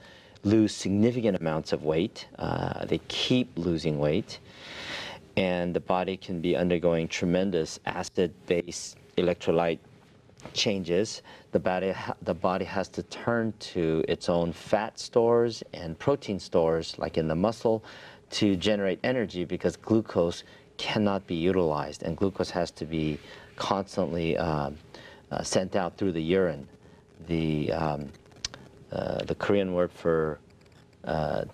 lose significant amounts of weight. They keep losing weight. And the body can be undergoing tremendous acid-base electrolyte changes. The body has to turn to its own fat stores and protein stores, like in the muscle, to generate energy, because glucose cannot be utilized, and glucose has to be constantly sent out through the urine. The Korean word for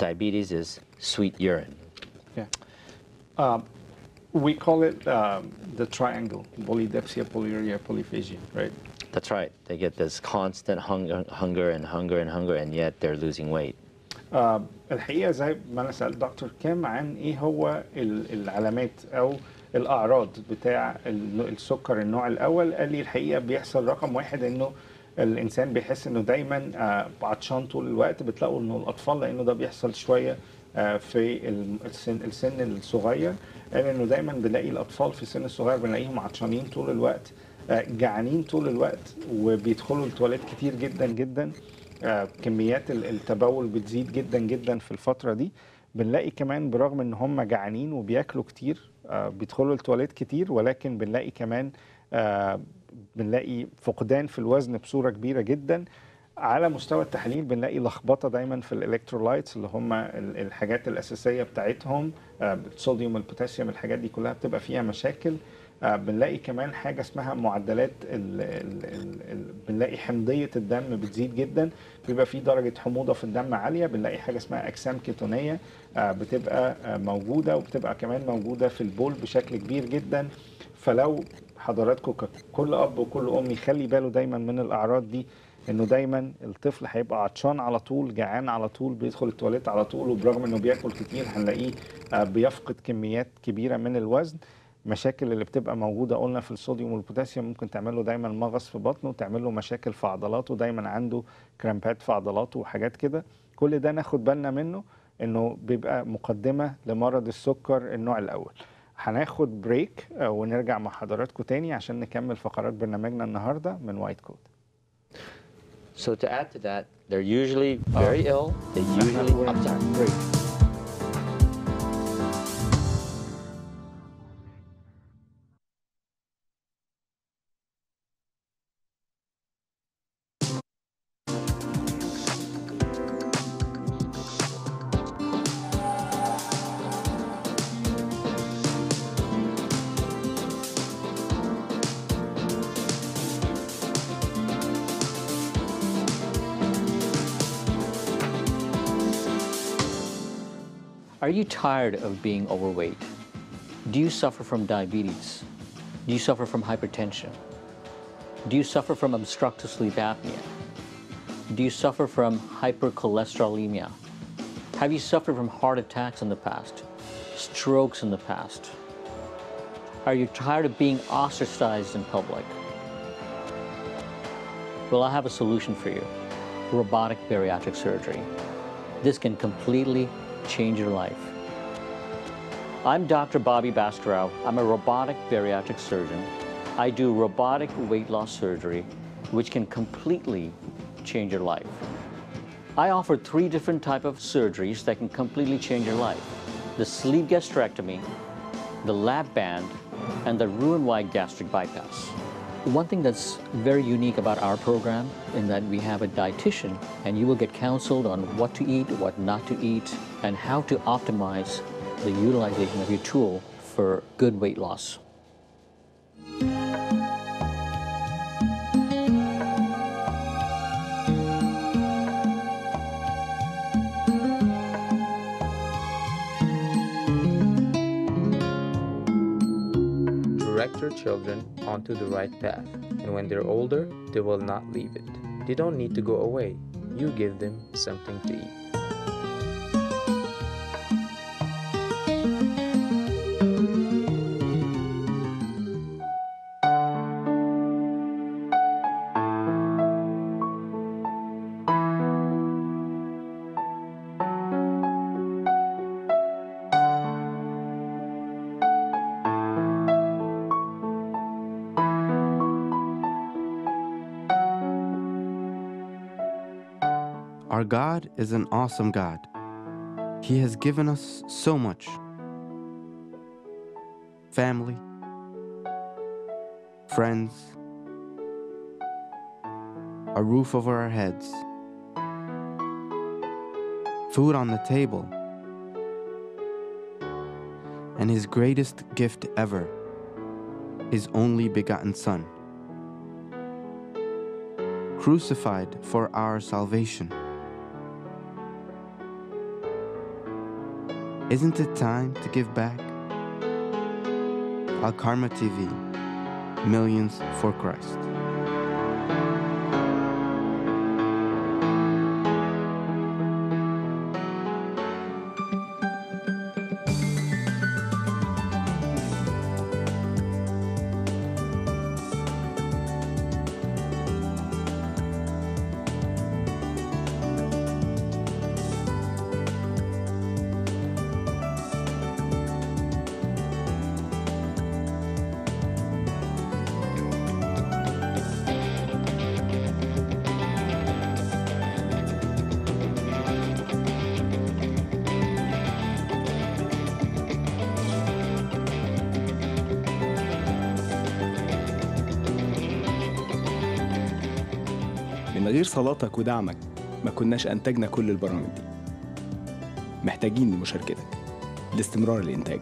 diabetes is sweet urine. Yeah. We call it the triangle: polydipsia, polyuria, polyphagia, right? That's right. They get this constant hunger, and yet they're losing weight. الحقيقة زي ما أنا سألت دكتور كام عن إيه هو العلامات أو الأعراض بتاع السكر النوع الأول، قال لي الحقيقة بيحصل رقم واحد إنه الإنسان بيحس إنه دايما عطشان طول الوقت. بتلاقوا إنه الأطفال، لأنه ده بيحصل شوية في السن الصغير، قال إنه دايما بنلاقي الأطفال في السن الصغير بنلاقيهم عطشانين طول الوقت، جعانين طول الوقت، وبيدخلوا التواليت كتير جدا جدا. كميات التبول بتزيد جدا جدا في الفترة دي. بنلاقي كمان برغم ان هم جعانين وبياكلوا كتير بيدخلوا التواليت كتير، ولكن بنلاقي كمان بنلاقي فقدان في الوزن بصورة كبيرة جدا. على مستوى التحليل بنلاقي لخبطة دايما في الالكترولايتس اللي هم الحاجات الأساسية بتاعتهم، الصوديوم والبوتاسيوم، الحاجات دي كلها بتبقى فيها مشاكل. بنلاقي كمان حاجة اسمها معدلات بنلاقي حمضية الدم بتزيد جدا، بيبقى في درجة حموضة في الدم عالية. بنلاقي حاجة اسمها أجسام كيتونية بتبقى موجودة، وبتبقى كمان موجودة في البول بشكل كبير جدا. فلو حضراتكم كل أب وكل أم يخلي باله دايما من الأعراض دي، انه دايما الطفل هيبقى عطشان على طول، جعان على طول، بيدخل التواليت على طول، وبرغم انه بياكل كتير هنلاقيه بيفقد كميات كبيرة من الوزن. مشاكل اللي بتبقى موجودة قلنا في الصوديوم والبوتاسيوم ممكن تعمل له دايما مغص في بطنه، تعمل له مشاكل في عضلاته، دايما عنده كرامبات في عضلاته وحاجات كده. كل ده ناخد بالنا منه انه بيبقى مقدمة لمرض السكر النوع الاول. هناخد بريك ونرجع مع حضراتكم تاني عشان نكمل فقرات برنامجنا النهاردة من وايت كود. So to add to that, they're usually very ill. They usually break. Are you tired of being overweight? Do you suffer from diabetes? Do you suffer from hypertension? Do you suffer from obstructive sleep apnea? Do you suffer from hypercholesterolemia? Have you suffered from heart attacks in the past? Strokes in the past? Are you tired of being ostracized in public? Well, I have a solution for you: robotic bariatric surgery. This can completely change your life. I'm Dr. Bobby Baskerau. I'm a robotic bariatric surgeon. I do robotic weight loss surgery, which can completely change your life. I offer 3 different types of surgeries that can completely change your life: the sleeve gastrectomy, the lap band, and the Roux-en-Y gastric bypass. One thing that's very unique about our program in that we have a dietitian, and you will get counseled on what to eat, what not to eat, and how to optimize the utilization of your tool for good weight loss. Direct your children onto the right path, and when they're older, they will not leave it. They don't need to go away. You give them something to eat. Our God is an awesome God. He has given us so much. Family, friends, a roof over our heads, food on the table, and His greatest gift ever, His only begotten Son, crucified for our salvation. Isn't it time to give back? Alkarma TV, millions for Christ. من غير صلاتك ودعمك ما كناش أنتجنا كل البرامج دي. محتاجين لمشاركتك لاستمرار الإنتاج.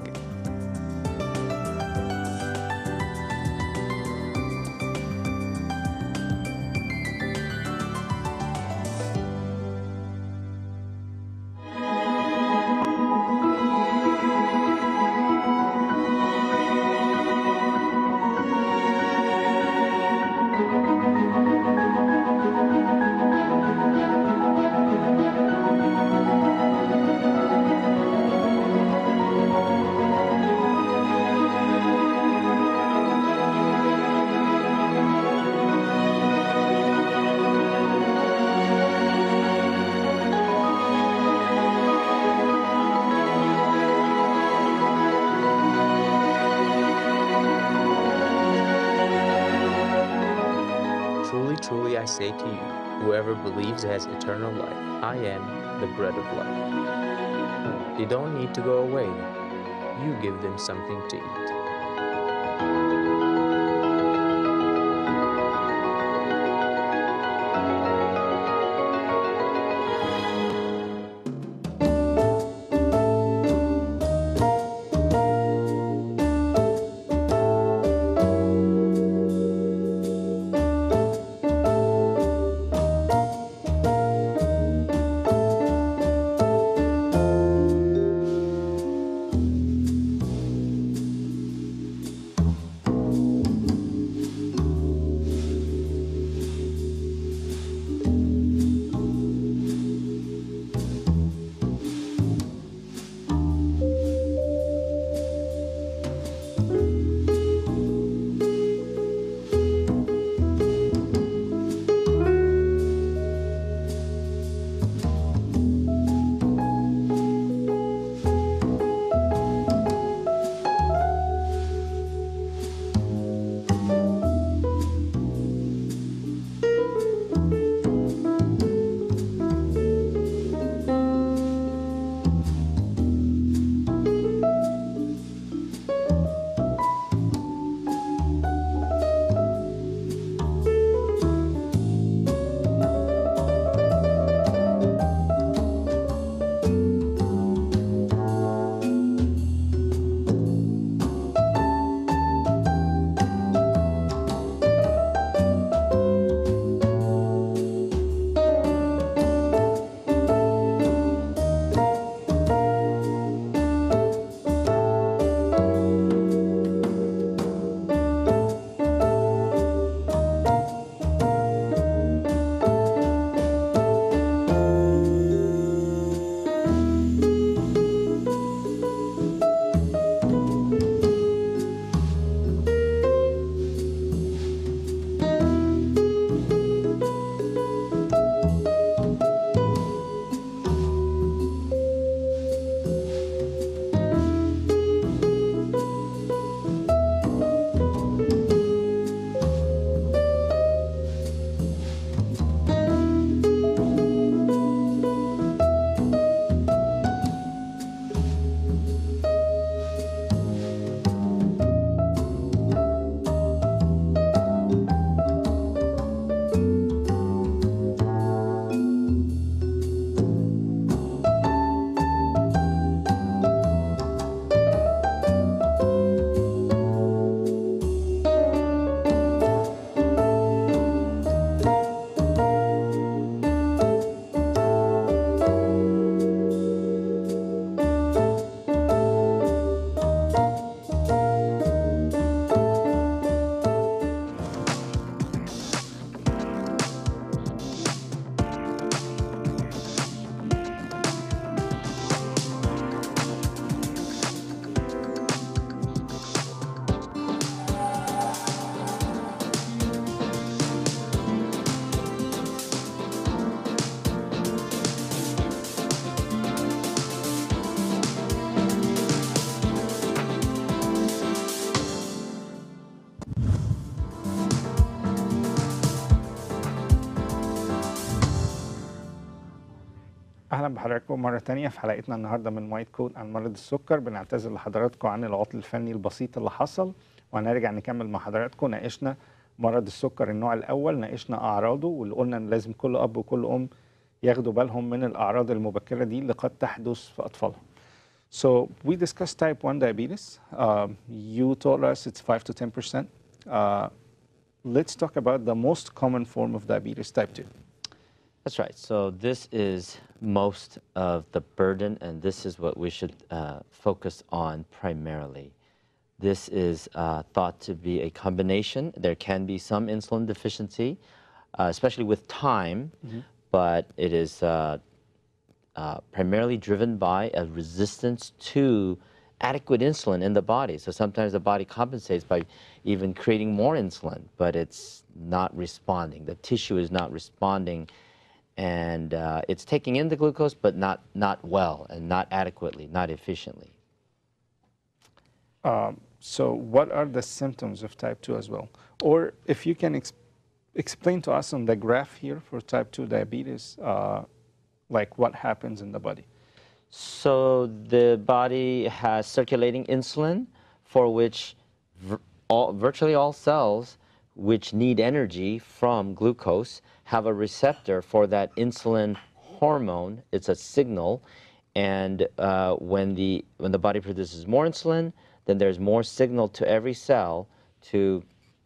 Truly I say to you, whoever believes has eternal life. I am the bread of life. They don't need to go away. You give them something to eat. اهلا بحضراتكم مره تانية في حلقتنا النهارده من وايت كوت عن مرض السكر. بنعتذر لحضراتكم عن العطل الفني البسيط اللي حصل، وهنرجع نكمل مع حضراتكم. ناقشنا مرض السكر النوع الاول، ناقشنا اعراضه، واللي قلنا ان لازم كل اب وكل ام ياخدوا بالهم من الاعراض المبكره دي اللي قد تحدث في اطفالهم. So we discussed type 1 diabetes. You told us it's 5 to 10%. Let's talk about the most common form of diabetes, type 2. That's right. So this is most of the burden, and this is what we should focus on primarily. This is thought to be a combination. There can be some insulin deficiency, especially with time, but it is primarily driven by a resistance to adequate insulin in the body. So sometimes the body compensates by even creating more insulin, but it's not responding. The tissue is not responding, and it's taking in the glucose, but not well and not adequately, not efficiently. So what are the symptoms of type 2 as well? Or if you can explain to us on the graph here for type 2 diabetes, like what happens in the body? So the body has circulating insulin, for which virtually all cells which need energy from glucose have a receptor for that insulin hormone. It's a signal, and when the body produces more insulin, then there's more signal to every cell to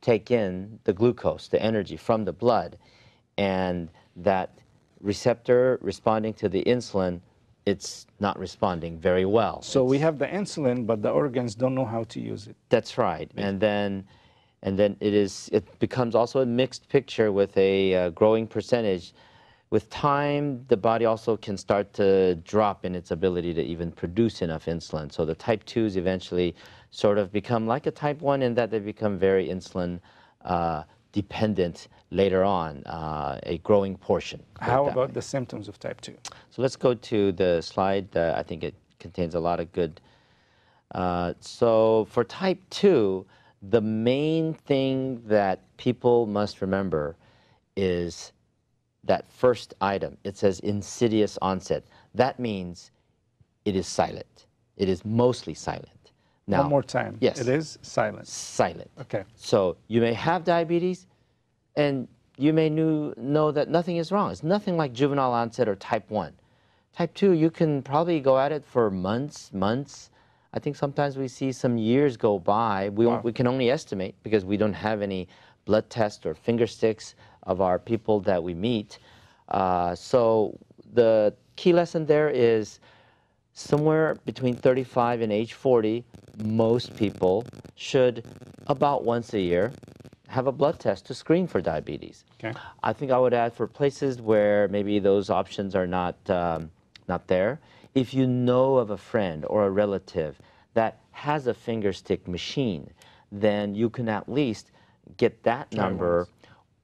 take in the glucose, the energy from the blood, and that receptor responding to the insulin, it's not responding very well. So we have the insulin, but the organs don't know how to use it. That's right. And then it becomes also a mixed picture with a growing percentage. With time, the body also can start to drop in its ability to even produce enough insulin. So the type 2s eventually sort of become like a type 1 in that they become very insulin dependent later on, a growing portion. How about the symptoms of type 2? So let's go to the slide. I think it contains a lot of good. So for type 2, the main thing that people must remember is that first item. It says insidious onset. That means it is silent. It is mostly silent. Now, one more time. Yes. It is silent. Silent. Okay. So you may have diabetes, and you may know that nothing is wrong. It's nothing like juvenile onset or type 1. Type 2, you can probably go at it for months. I think sometimes we see some years go by. We can only estimate because we don't have any blood tests or finger sticks of our people that we meet. So the key lesson there is somewhere between 35 and age 40, most people should about once a year have a blood test to screen for diabetes. Okay. I think I would add for places where maybe those options are not there, if you know of a friend or a relative that has a finger stick machine, then you can at least get that number.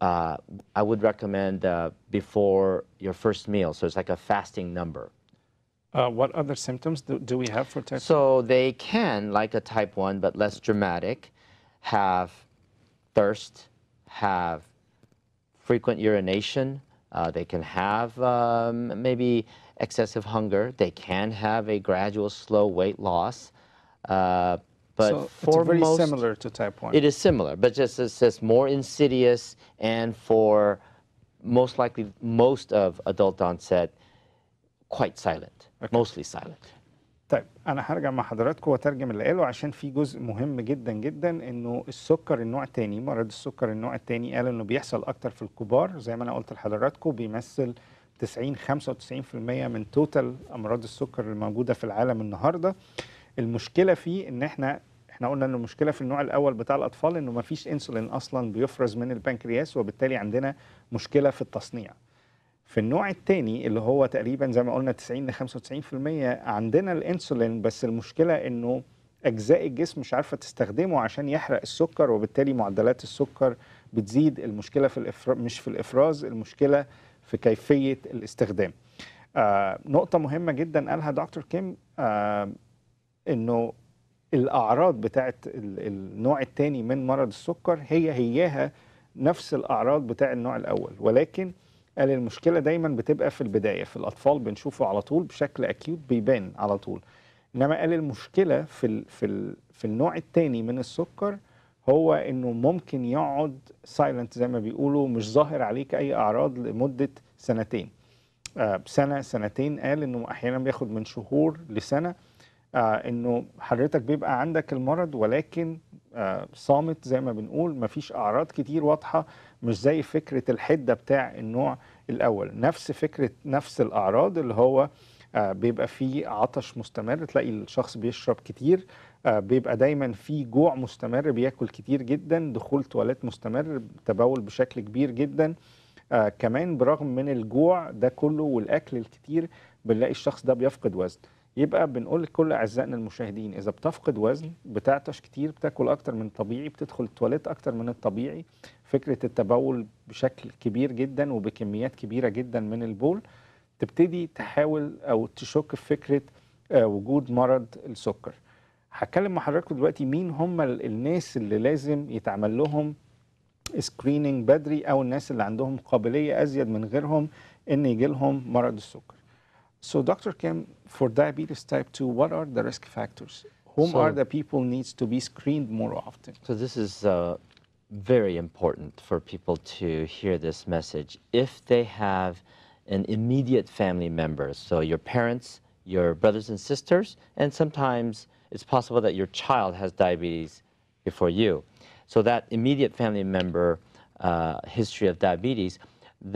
I would recommend before your first meal, so it's like a fasting number. What other symptoms do we have for type 2? So they can, like a type 1, but less dramatic, have thirst, have frequent urination. They can have maybe excessive hunger. They can have a gradual, slow weight loss. But so for it's very most, similar to type 1. It is similar, but it's just more insidious, and for most likely most of adult onset, quite silent, mostly silent. طيب انا هرجع مع حضراتكم واترجم اللي قاله عشان في جزء مهم جدا جدا، انه السكر النوع الثاني، مرض السكر النوع الثاني، قال انه بيحصل اكتر في الكبار. زي ما انا قلت لحضراتكم بيمثل 95% من توتال امراض السكر الموجوده في العالم النهارده. المشكله فيه ان احنا قلنا ان المشكله في النوع الاول بتاع الاطفال انه ما فيش انسولين اصلا بيفرز من البنكرياس، وبالتالي عندنا مشكله في التصنيع. في النوع الثاني اللي هو تقريبا زي ما قلنا 90 ل 95% عندنا الانسولين، بس المشكله انه اجزاء الجسم مش عارفه تستخدمه عشان يحرق السكر، وبالتالي معدلات السكر بتزيد. المشكله في مش في الافراز، المشكله في كيفيه الاستخدام. نقطه مهمه جدا قالها دكتور كيم، انه الاعراض بتاعت النوع الثاني من مرض السكر هياها نفس الاعراض بتاع النوع الاول، ولكن قال المشكله دايما بتبقى في البدايه، في الاطفال بنشوفه على طول بشكل اكيوت بيبان على طول، انما قال المشكله في النوع الثاني من السكر هو انه ممكن يقعد سايلنت زي ما بيقولوا، مش ظاهر عليك اي اعراض لمده سنتين، سنه سنتين. قال انه احيانا بياخد من شهور لسنه، انه حضرتك بيبقى عندك المرض ولكن صامت زي ما بنقول، مفيش اعراض كتير واضحه، مش زي فكره الحده بتاع النوع الاول. نفس فكره نفس الاعراض اللي هو بيبقى فيه عطش مستمر، تلاقي الشخص بيشرب كتير، بيبقى دايما في جوع مستمر، بياكل كتير جدا، دخول تواليت مستمر، تبول بشكل كبير جدا. كمان برغم من الجوع ده كله والاكل الكتير بنلاقي الشخص ده بيفقد وزن. يبقى بنقول لكل اعزائنا المشاهدين، اذا بتفقد وزن، بتعطش كتير، بتاكل اكتر من الطبيعي، بتدخل التواليت اكتر من الطبيعي، فكره التبول بشكل كبير جدا وبكميات كبيره جدا من البول، تبتدي تحاول او تشك في فكره وجود مرض السكر. هتكلم مع حضراتكم دلوقتي مين هم الناس اللي لازم يتعمل لهم سكريننج بدري، او الناس اللي عندهم قابليه ازيد من غيرهم ان يجي لهم مرض السكر. So Dr. Kim, for diabetes type 2, what are the risk factors? Whom are the people needs to be screened more often? So this is very important for people to hear this message. If they have an immediate family member, so your parents, your brothers and sisters, and sometimes it's possible that your child has diabetes before you. So that immediate family member history of diabetes,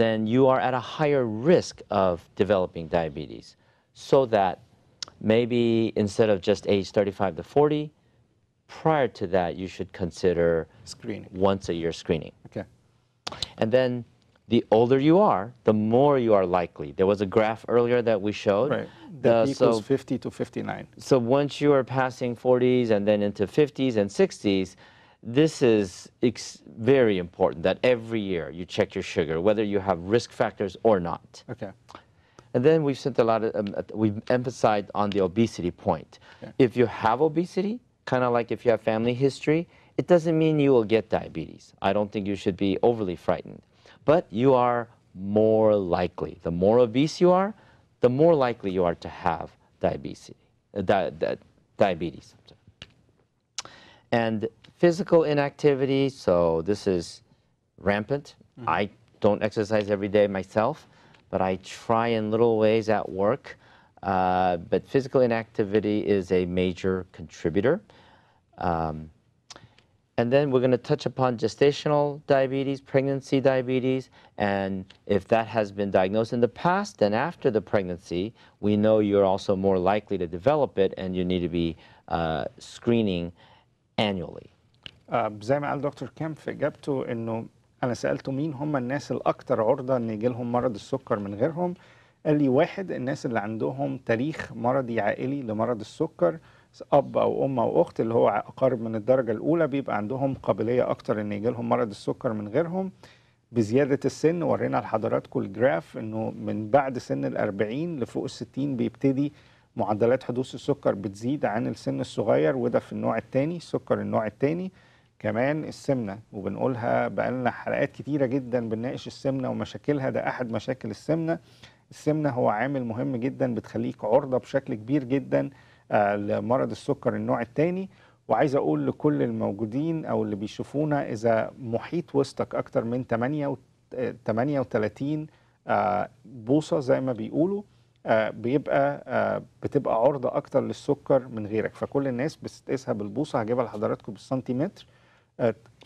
then you are at a higher risk of developing diabetes. So that maybe instead of just age 35 to 40, prior to that, you should consider Screening. once a year screening. Okay. And then the older you are, the more you are likely. There was a graph earlier that we showed. Right. That equals 50 to 59. So once you are passing 40s and then into 50s and 60s, this is very important that every year you check your sugar, whether you have risk factors or not. Okay. And then we've sent a lot of, we've emphasized on the obesity point. Okay. If you have obesity, kind of like if you have family history, it doesn't mean you will get diabetes. I don't think you should be overly frightened. But you are more likely. The more obese you are, the more likely you are to have diabetes. And physical inactivity, so this is rampant. I don't exercise every day myself, but I try in little ways at work. But physical inactivity is a major contributor. And then we're going to touch upon gestational diabetes, pregnancy diabetes, and if that has been diagnosed in the past, then after the pregnancy, we know you're also more likely to develop it and you need to be screening annually. زي ما قال دكتور كيم في اجابته، انه انا سالته مين هم الناس الاكثر عرضه ان يجي لهم مرض السكر من غيرهم. قال لي واحد، الناس اللي عندهم تاريخ مرضي عائلي لمرض السكر، اب او ام او اخت اللي هو اقارب من الدرجه الاولى، بيبقى عندهم قابليه اكتر ان يجي لهم مرض السكر من غيرهم. بزياده السن، ورينا لحضراتكم الجراف انه من بعد سن ال40 لفوق ال60 بيبتدي معدلات حدوث السكر بتزيد عن السن الصغير، وده في النوع الثاني، سكر النوع الثاني. كمان السمنه، وبنقولها بقالنا حلقات كتيره جدا بنناقش السمنه ومشاكلها، ده احد مشاكل السمنه. السمنه هو عامل مهم جدا، بتخليك عرضه بشكل كبير جدا لمرض السكر النوع الثاني. وعايز اقول لكل الموجودين او اللي بيشوفونا، اذا محيط وسطك اكتر من 38 بوصه زي ما بيقولوا، بتبقى عرضه اكتر للسكر من غيرك. فكل الناس بتقيسها بالبوصه، هجيبها لحضراتكم بالسنتيمتر.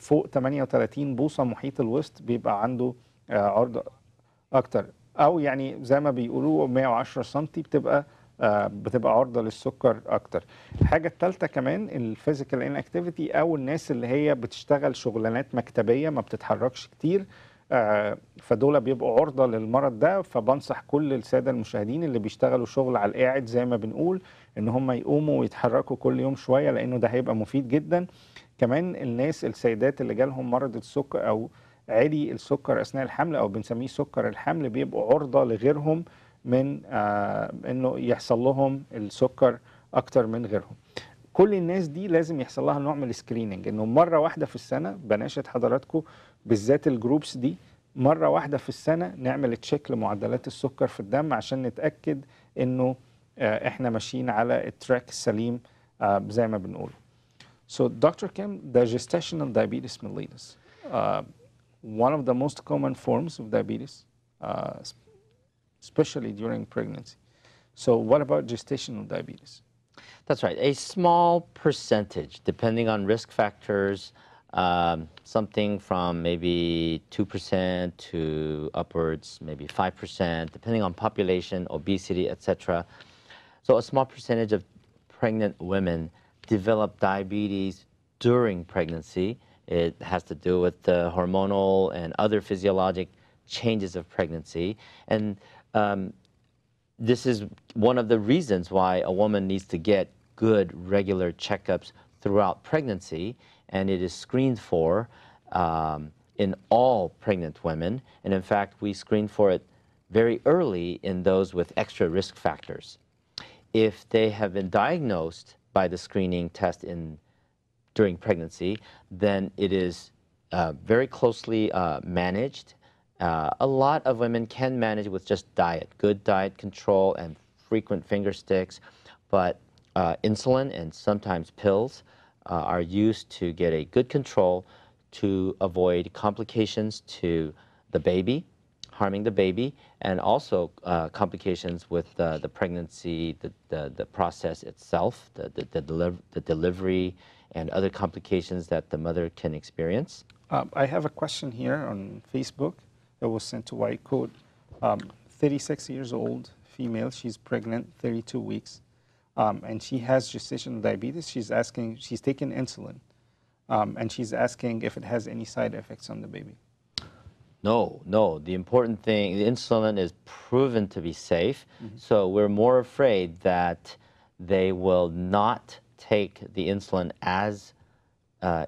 فوق 38 بوصه محيط الوسط بيبقى عنده عرضه اكتر، او يعني زي ما بيقولوا 110 سم بتبقى عرضه للسكر اكتر. الحاجه الثالثه كمان الفيزيكال انكتيفيتي، او الناس اللي هي بتشتغل شغلانات مكتبيه ما بتتحركش كتير، فدول بيبقوا عرضه للمرض ده. فبنصح كل الساده المشاهدين اللي بيشتغلوا شغل على القاعد زي ما بنقول، ان هم يقوموا ويتحركوا كل يوم شويه، لانه ده هيبقى مفيد جدا. كمان الناس السيدات اللي جالهم مرض السكر او عالي السكر اثناء الحمل، او بنسميه سكر الحمل، بيبقوا عرضه لغيرهم من انه يحصل لهم السكر اكتر من غيرهم. كل الناس دي لازم يحصل لها نوع من السكريننج، انه مره واحده في السنه، بناشد حضراتكم بالذات الجروبس دي، مرة واحدة في السنة نعمل تشيك لمعدلات السكر في الدم عشان نتأكد إنه إحنا ماشيين على التراك السليم زي ما بنقول. So Dr. Kim, the gestational diabetes mellitus, one of the most common forms of diabetes, especially during pregnancy. So what about gestational diabetes? That's right. A small percentage, depending on risk factors, something from maybe 2% to upwards, maybe 5%, depending on population, obesity, etc. So a small percentage of pregnant women develop diabetes during pregnancy. It has to do with the hormonal and other physiologic changes of pregnancy. And this is one of the reasons why a woman needs to get good regular checkups throughout pregnancy, and it is screened for in all pregnant women. And in fact, we screen for it very early in those with extra risk factors. If they have been diagnosed by the screening test during pregnancy, then it is very closely managed. A lot of women can manage with just diet, good diet control and frequent finger sticks, but insulin and sometimes pills are used to get a good control to avoid complications to the baby, harming the baby, and also complications with the pregnancy, the process itself, the delivery, and other complications that the mother can experience. I have a question here on Facebook that was sent to White Coat. 36 years old, female, she's pregnant, 32 weeks, and she has gestational diabetes. She's taking insulin, and she's asking if it has any side effects on the baby. No, no. The important thing, the insulin is proven to be safe, so we're more afraid that they will not take the insulin as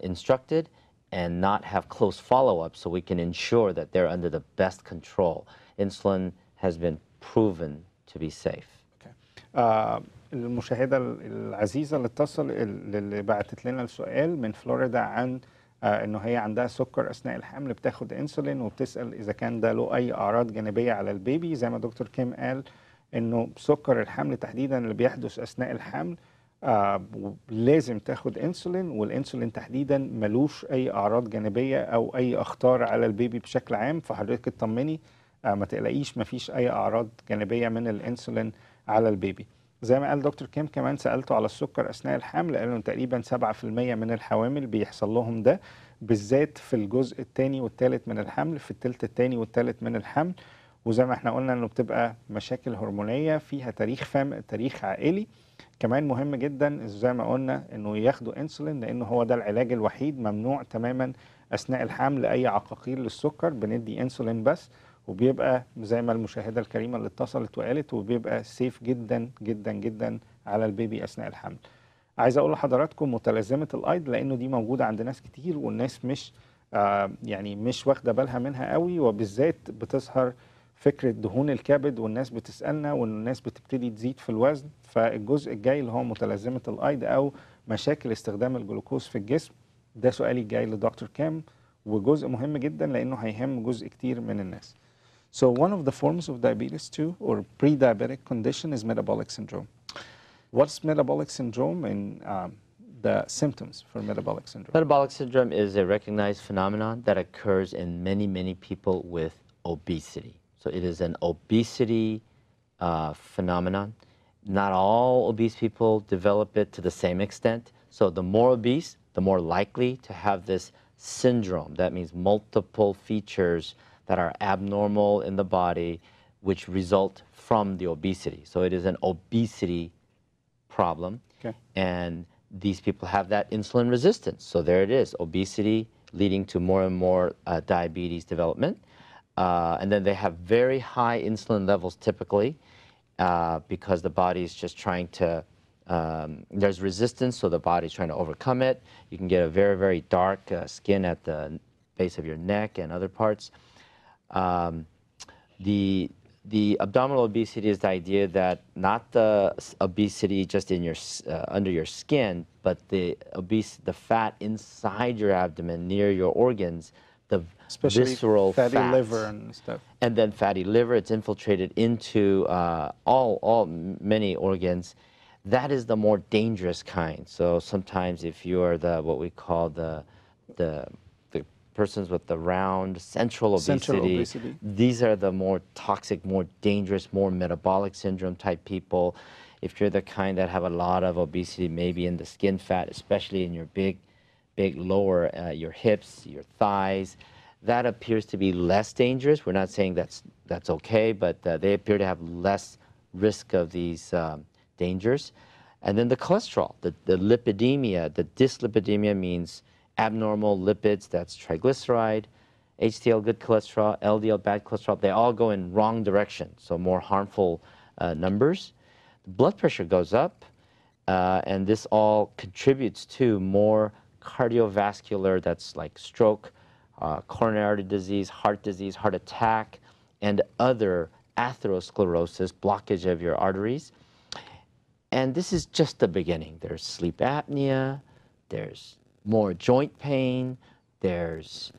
instructed and not have close follow-up so we can ensure that they're under the best control. Insulin has been proven to be safe. Okay. المشاهدة العزيزة اللي بعتت لنا السؤال من فلوريدا عن انه هي عندها سكر اثناء الحمل، بتاخد انسولين، وبتسال اذا كان ده له اي اعراض جانبيه على البيبي. زي ما دكتور كيم قال انه سكر الحمل تحديدا اللي بيحدث اثناء الحمل لازم تاخد انسولين، والانسولين تحديدا ملوش اي اعراض جانبيه او اي اخطار على البيبي بشكل عام. فحضرتك اطمني، ما تقلقيش، ما فيش اي اعراض جانبيه من الانسولين على البيبي. زي ما قال دكتور كيم كمان سألته على السكر أثناء الحمل، قال له تقريبا 7% من الحوامل بيحصل لهم ده، بالذات في الجزء الثاني والثالث من الحمل، في الثلث الثاني والثالث من الحمل. وزي ما احنا قلنا انه بتبقى مشاكل هرمونية فيها تاريخ عائلي. كمان مهم جدا زي ما قلنا انه ياخدوا انسولين، لانه هو ده العلاج الوحيد. ممنوع تماما اثناء الحمل اي عقاقير للسكر، بندي انسولين بس، وبيبقى زي ما المشاهدة الكريمة اللي اتصلت وقالت، وبيبقى سيف جدا جدا جدا على البيبي أثناء الحمل. عايز أقول لحضراتكم متلازمة الأيض، لأنه دي موجودة عند ناس كتير، والناس مش يعني مش واخدة بالها منها قوي، وبالذات بتظهر فكرة دهون الكبد، والناس بتسألنا والناس بتبتدي تزيد في الوزن. فالجزء الجاي اللي هو متلازمة الأيض أو مشاكل استخدام الجلوكوز في الجسم، ده سؤالي الجاي لدكتور كام، وجزء مهم جدا لأنه هيهم جزء كتير من الناس. So one of the forms of diabetes too, or pre-diabetic condition, is metabolic syndrome. What's metabolic syndrome and the symptoms for metabolic syndrome? Metabolic syndrome is a recognized phenomenon that occurs in many, many people with obesity. So it is an obesity phenomenon. Not all obese people develop it to the same extent. So the more obese, the more likely to have this syndrome. That means multiple features that are abnormal in the body, which result from the obesity. So it is an obesity problem. Okay. And these people have that insulin resistance. So there it is, obesity leading to more and more diabetes development. And then they have very high insulin levels typically because the body is just trying to, there's resistance, so the body's trying to overcome it. You can get a very, very dark skin at the base of your neck and other parts. The abdominal obesity is the idea that not the obesity just in your under your skin, but the fat inside your abdomen near your organs the Especially visceral fatty fats. liver and stuff. And then fatty liver, it's infiltrated into many organs. That is the more dangerous kind. So sometimes if you're what we call the persons with the round central obesity, these are the more toxic, more dangerous, more metabolic syndrome type people. If you're the kind that have a lot of obesity, maybe in the skin fat, especially in your big lower, your hips, your thighs, that appears to be less dangerous. We're not saying that's okay, but they appear to have less risk of these dangers. And then the cholesterol, the lipidemia, the dyslipidemia means abnormal lipids, that's triglyceride, HDL good cholesterol, LDL bad cholesterol, they all go in wrong direction, so more harmful numbers. The blood pressure goes up, and this all contributes to more cardiovascular, that's like stroke, coronary artery disease, heart attack, and other atherosclerosis, blockage of your arteries. And this is just the beginning. There's sleep apnea, there's more joint pain, there's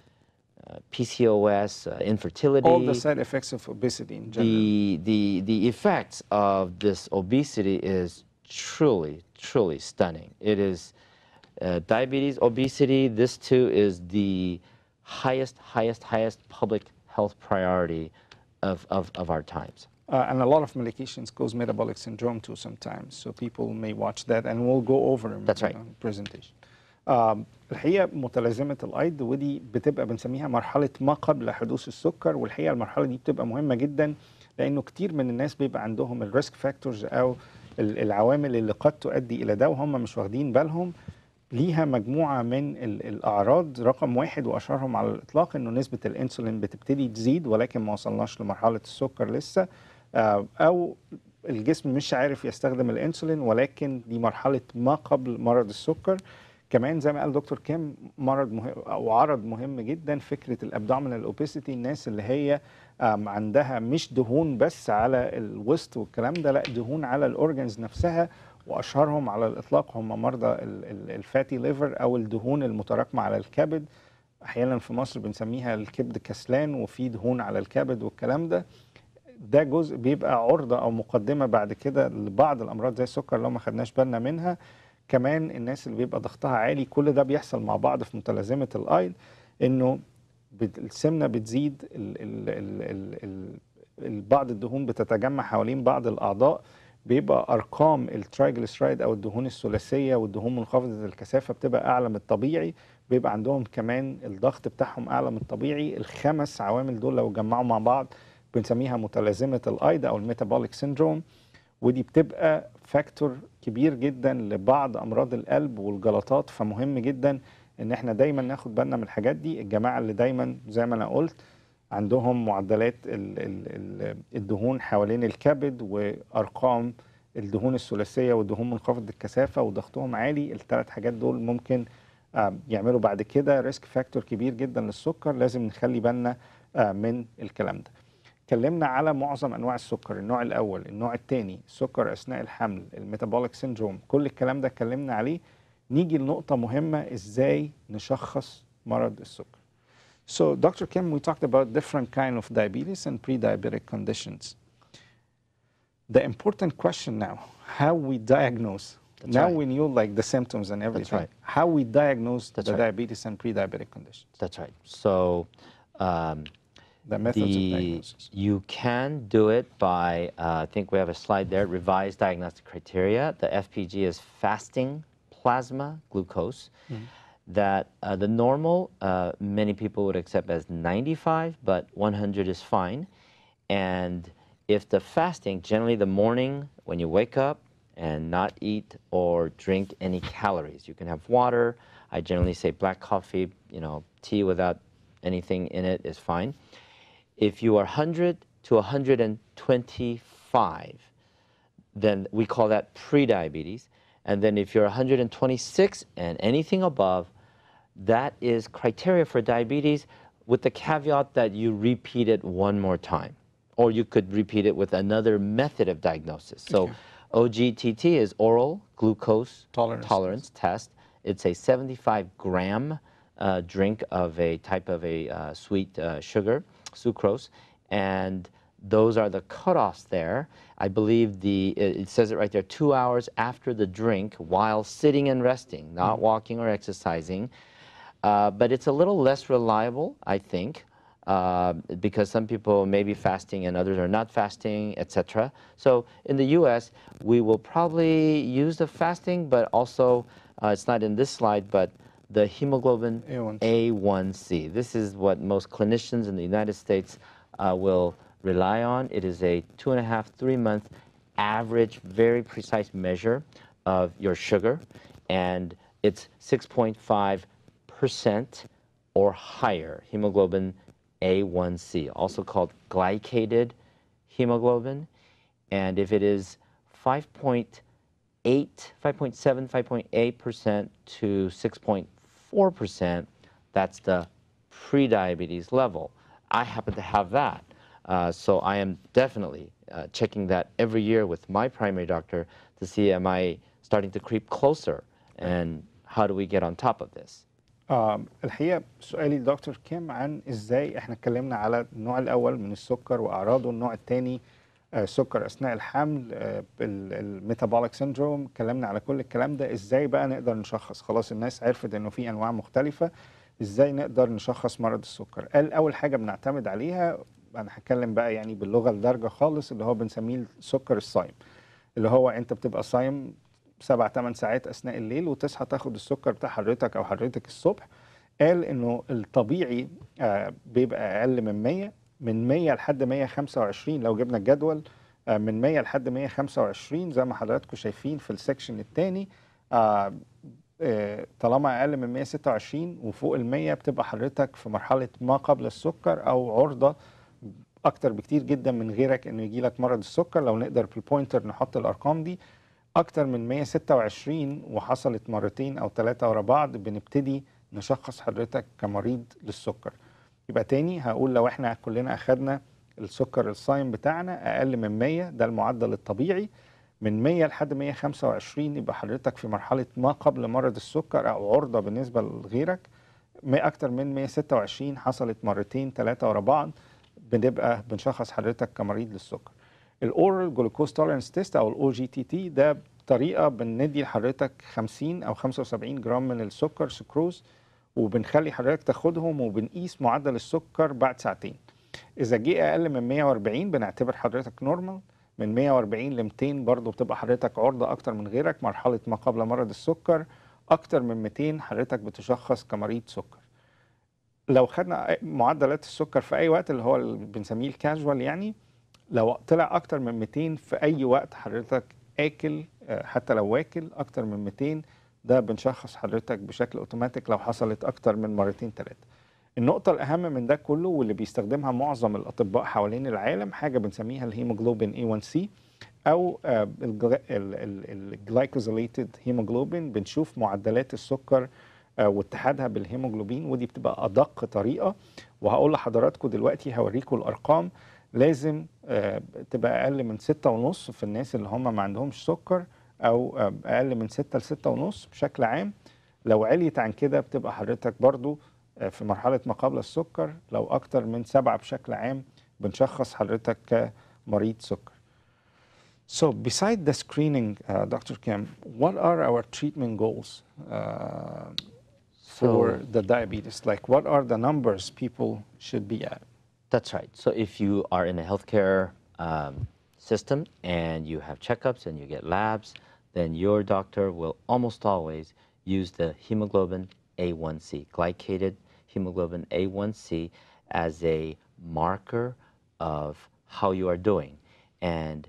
PCOS, infertility. All the side effects of obesity in general. The effects of this obesity is truly, truly stunning. It is diabetes, obesity, this too is the highest public health priority of our times. And a lot of medications cause metabolic syndrome too sometimes, so people may watch that and we'll go over That's right. presentation. الحقيقة متلازمة الأيض ودي بتبقى بنسميها مرحلة ما قبل حدوث السكر، والحقيقة المرحلة دي بتبقى مهمة جدا لأنه كتير من الناس بيبقى عندهم الريسك فاكتورز أو العوامل اللي قد تؤدي إلى ده وهم مش واخدين بالهم. ليها مجموعة من الأعراض، رقم واحد وأشهرهم على الإطلاق إنه نسبة الأنسولين بتبتدي تزيد ولكن ما وصلناش لمرحلة السكر لسه، أو الجسم مش عارف يستخدم الأنسولين ولكن دي مرحلة ما قبل مرض السكر. كمان زي ما قال دكتور كيم مرض مهم أو عرض مهم جدا فكرة الأبدومينال أوبيسيتي، الناس اللي هي عندها مش دهون بس على الوسط والكلام ده، لا دهون على الأورجنز نفسها، وأشهرهم على الإطلاق هم مرضى الفاتي ليفر أو الدهون المتراكمة على الكبد. أحيانا في مصر بنسميها الكبد كسلان وفي دهون على الكبد والكلام ده. ده جزء بيبقى عرضة أو مقدمة بعد كده لبعض الأمراض زي السكر لو ما خدناش بالنا منها. كمان الناس اللي بيبقى ضغطها عالي، كل ده بيحصل مع بعض في متلازمة الأيض، إنه السمنة بتزيد، بعض الدهون بتتجمع حوالين بعض الأعضاء، بيبقى أرقام الترايجليسرايد أو الدهون الثلاثية والدهون منخفضة الكثافة بتبقى أعلى من الطبيعي، بيبقى عندهم كمان الضغط بتاعهم أعلى من الطبيعي. الخمس عوامل دول لو جمعوا مع بعض بنسميها متلازمة الأيض أو الميتابوليك سيندروم، ودي بتبقى فاكتور كبير جدا لبعض أمراض القلب والجلطات. فمهم جدا إن احنا دايما ناخد بالنا من الحاجات دي. الجماعة اللي دايما زي ما أنا قلت عندهم معدلات الدهون حوالين الكبد وأرقام الدهون الثلاثية والدهون منخفضة الكثافة وضغطهم عالي، الثلاث حاجات دول ممكن يعملوا بعد كده ريسك فاكتور كبير جدا للسكر. لازم نخلي بالنا من الكلام ده. اتكلمنا على معظم انواع السكر، النوع الاول، النوع الثاني، السكر اثناء الحمل، الميتابوليك سيندروم، كل الكلام ده اتكلمنا عليه. نيجي لنقطة مهمة، ازاي نشخص مرض السكر. So Dr. Kim, we talked about different kind of diabetes and pre-diabetic conditions. The important question now, how we diagnose. That's now right. we knew like the symptoms and everything. That's right. How we diagnose That's the right. diabetes and pre-diabetic conditions. That's right. So The methods of diagnosis. you can do it by, I think we have a slide there, revised diagnostic criteria. The FPG is fasting plasma glucose. That the normal, many people would accept as 95, but 100 is fine. And if the fasting, generally the morning when you wake up and not eat or drink any calories, you can have water. I generally say black coffee, tea without anything in it is fine. If you are 100 to 125, then we call that pre-diabetes. And then if you're 126 and anything above, that is criteria for diabetes with the caveat that you repeat it one more time. Or you could repeat it with another method of diagnosis. So OGTT is oral glucose tolerance test. It's a 75-gram drink of a type of a sweet sugar, sucrose, and those are the cutoffs there. I believe it says it right there, 2 hours after the drink while sitting and resting, not walking or exercising. But it's a little less reliable, I think, because some people may be fasting and others are not fasting, etc. So in the U.S., we will probably use the fasting, but also, it's not in this slide, but the hemoglobin A1C. This is what most clinicians in the United States will rely on. It is a 2.5, 3 month average, very precise measure of your sugar, and it's 6.5% or higher hemoglobin A1C, also called glycated hemoglobin. And if it is 5.7, 5.8% to 6.4%, that's the pre-diabetes level. I happen to have that. So I am definitely checking that every year with my primary doctor to see, am I starting to creep closer, and how do we get on top of this? الحقيقة سؤالي لدكتور كيم عن ازاي احنا اتكلمنا على النوع الاول من السكر واعراضه، النوع الثاني سكر اثناء الحمل، الميتابوليك سيندروم، اتكلمنا على كل الكلام ده. ازاي بقى نقدر نشخص؟ خلاص الناس عرفت انه في انواع مختلفة، ازاي نقدر نشخص مرض السكر؟ قال اول حاجة بنعتمد عليها، انا هتكلم بقى يعني باللغة الدارجة خالص، اللي هو بنسميه السكر الصايم، اللي هو انت بتبقى صايم 7-8 ساعات اثناء الليل وتصحى تاخد السكر بتاع حضرتك او حضرتك الصبح. قال انه الطبيعي بيبقى اقل من 100، من 100 لحد 125 لو جبنا الجدول، من 100 لحد 125 زي ما حضراتكم شايفين في السكشن الثاني. طالما اقل من 126 وفوق ال 100 بتبقى حضرتك في مرحله ما قبل السكر او عرضه اكتر بكتير جدا من غيرك انه يجي لك مرض السكر. لو نقدر بالبوينتر نحط الارقام دي، اكتر من 126 وحصلت مرتين او 3 ورا بعض بنبتدي نشخص حضرتك كمريض للسكر. يبقى تاني هقول، لو احنا كلنا اخدنا السكر الصايم بتاعنا اقل من 100، ده المعدل الطبيعي. من 100 لحد 125 يبقى حضرتك في مرحله ما قبل مرض السكر او عرضه بالنسبه لغيرك. اكتر من 126 حصلت مرتين 3 ورا بعض، بنبقى بنشخص حضرتك كمريض للسكر. الاورال جلوكوز توليرنس تيست او الاو جي تي تي، ده طريقه بندي لحضرتك 50 او 75 جرام من السكر سكروز، وبنخلي حضرتك تاخدهم وبنقيس معدل السكر بعد ساعتين. اذا جه اقل من 140 بنعتبر حضرتك نورمال، من 140 ل 200 برضه بتبقى حضرتك عرضه اكتر من غيرك، مرحله ما قبل مرض السكر. اكتر من 200 حضرتك بتشخص كمريض سكر. لو خدنا معدلات السكر في اي وقت، اللي هو اللي بنسميه الكاجوال يعني، لو طلع اكتر من 200 في اي وقت حضرتك اكل، حتى لو واكل اكتر من 200، ده بنشخص حضرتك بشكل اوتوماتيك لو حصلت اكتر من مرتين 3. النقطة الأهم من ده كله واللي بيستخدمها معظم الأطباء حوالين العالم، حاجة بنسميها الهيموجلوبين A1C أو الجلايكوزيليتد هيموجلوبين. بنشوف معدلات السكر واتحادها بالهيموجلوبين، ودي بتبقى أدق طريقة. وهقول لحضراتكم دلوقتي، هوريكم الأرقام. لازم تبقى أقل من 6.5 في الناس اللي هم ما عندهمش سكر، أو أقل من 6 ل 6.5 بشكل عام. لو عليت عن كده بتبقى حضرتك برضو في مرحلة ما قبل السكر. لو أكتر من 7 بشكل عام بنشخص حضرتك كمريض سكر. So beside the screening, Dr. Kim, what are our treatment goals for the diabetes? Like, what are the numbers people should be at? That's right. So if you are in a healthcare system and you have checkups and you get labs, then your doctor will almost always use the hemoglobin A1C, glycated hemoglobin A1C, as a marker of how you are doing. And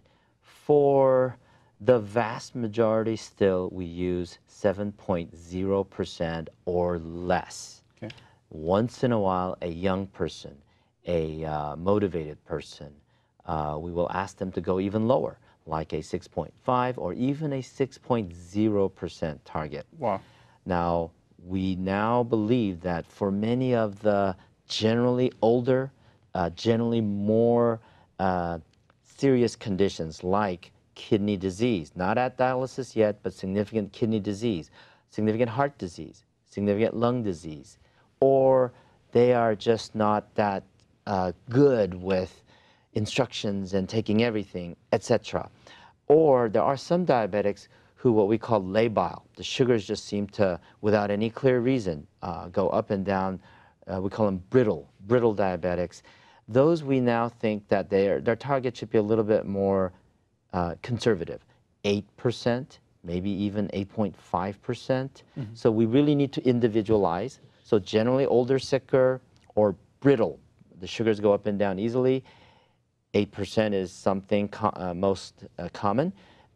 for the vast majority still, we use 7.0% or less. Okay. Once in a while, a young person, a motivated person, we will ask them to go even lower, like a 6.5 or even a 6.0% target. Wow. Now, we now believe that for many of the generally older, generally more serious conditions like kidney disease, not at dialysis yet, but significant kidney disease, significant heart disease, significant lung disease, or they are just not that good with instructions and taking everything, etc. Or there are some diabetics who what we call labile. The sugars just seem to, without any clear reason, go up and down. We call them brittle diabetics. Those we now think that their target should be a little bit more conservative, 8%, maybe even 8.5%. So we really need to individualize. So generally older, sicker, or brittle, the sugars go up and down easily. 8% is something most common,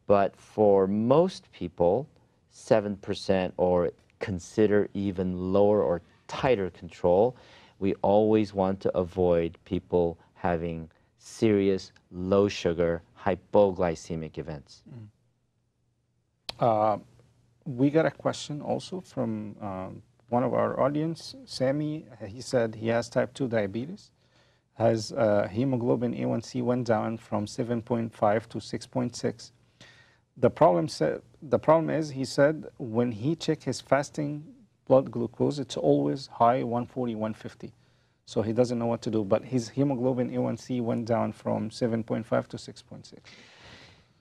but for most people, 7% or consider even lower or tighter control. We always want to avoid people having serious low sugar hypoglycemic events. We got a question also from one of our audience, Sammy. He said he has type 2 diabetes, has hemoglobin A1C went down from 7.5 to 6.6. The problem is, he said, when he check his fasting blood glucose, it's always high, 140, 150. So he doesn't know what to do, but his hemoglobin A1C went down from 7.5 to 6.6.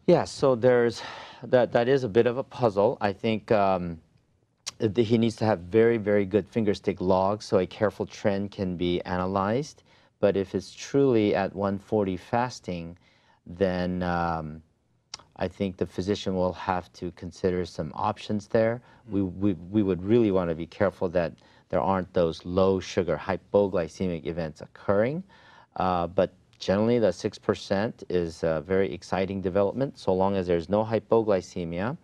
Yeah, so there's that is a bit of a puzzle. I think he needs to have very, very good fingerstick logs so a careful trend can be analyzed. But if it's truly at 140 fasting, then I think the physician will have to consider some options there. We would really want to be careful that there aren't those low sugar hypoglycemic events occurring. But generally, the 6% is a very exciting development, so long as there's no hypoglycemia.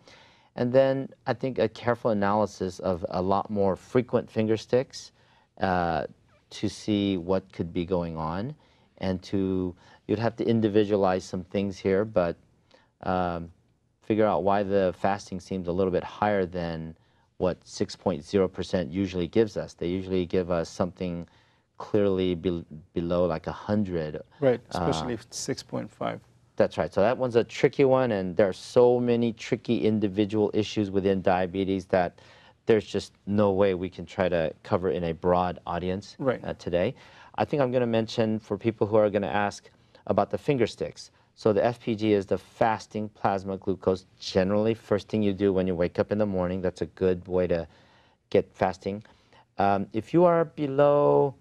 And then I think a careful analysis of a lot more frequent finger sticks to see what could be going on. And you'd have to individualize some things here, but figure out why the fasting seems a little bit higher than what 6.0% usually gives us. They usually give us something clearly below like 100. Right, especially if it's 6.5. That's right. So that one's a tricky one, and there are so many tricky individual issues within diabetes that there's just no way we can try to cover in a broad audience today. I think I'm going to mention for people who are going to ask about the finger sticks. So the FPG is the fasting plasma glucose. Generally, first thing you do when you wake up in the morning, that's a good way to get fasting. If you are below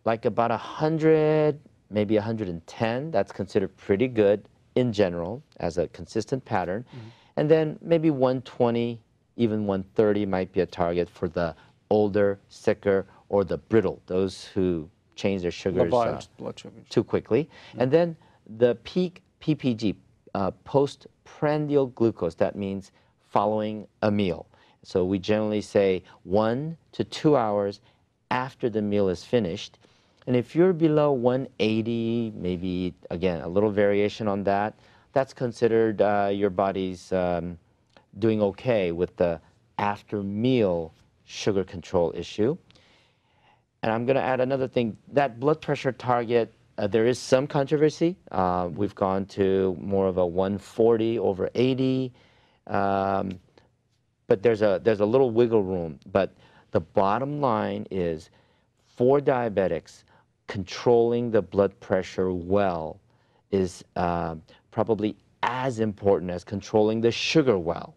like about 100, maybe 110, that's considered pretty good in general as a consistent pattern. And then maybe 120, even 130 might be a target for the older, sicker, or the brittle, those who change their sugars blood sugars too quickly. And then the peak PPG, postprandial glucose, that means following a meal. So we generally say 1 to 2 hours after the meal is finished. And if you're below 180, maybe, again, a little variation on that, that's considered your body's doing okay with the after-meal sugar control issue. And I'm going to add another thing. That blood pressure target, there is some controversy. We've gone to more of a 140 over 80. But there's a little wiggle room. But the bottom line is, for diabetics, controlling the blood pressure well is probably as important as controlling the sugar well.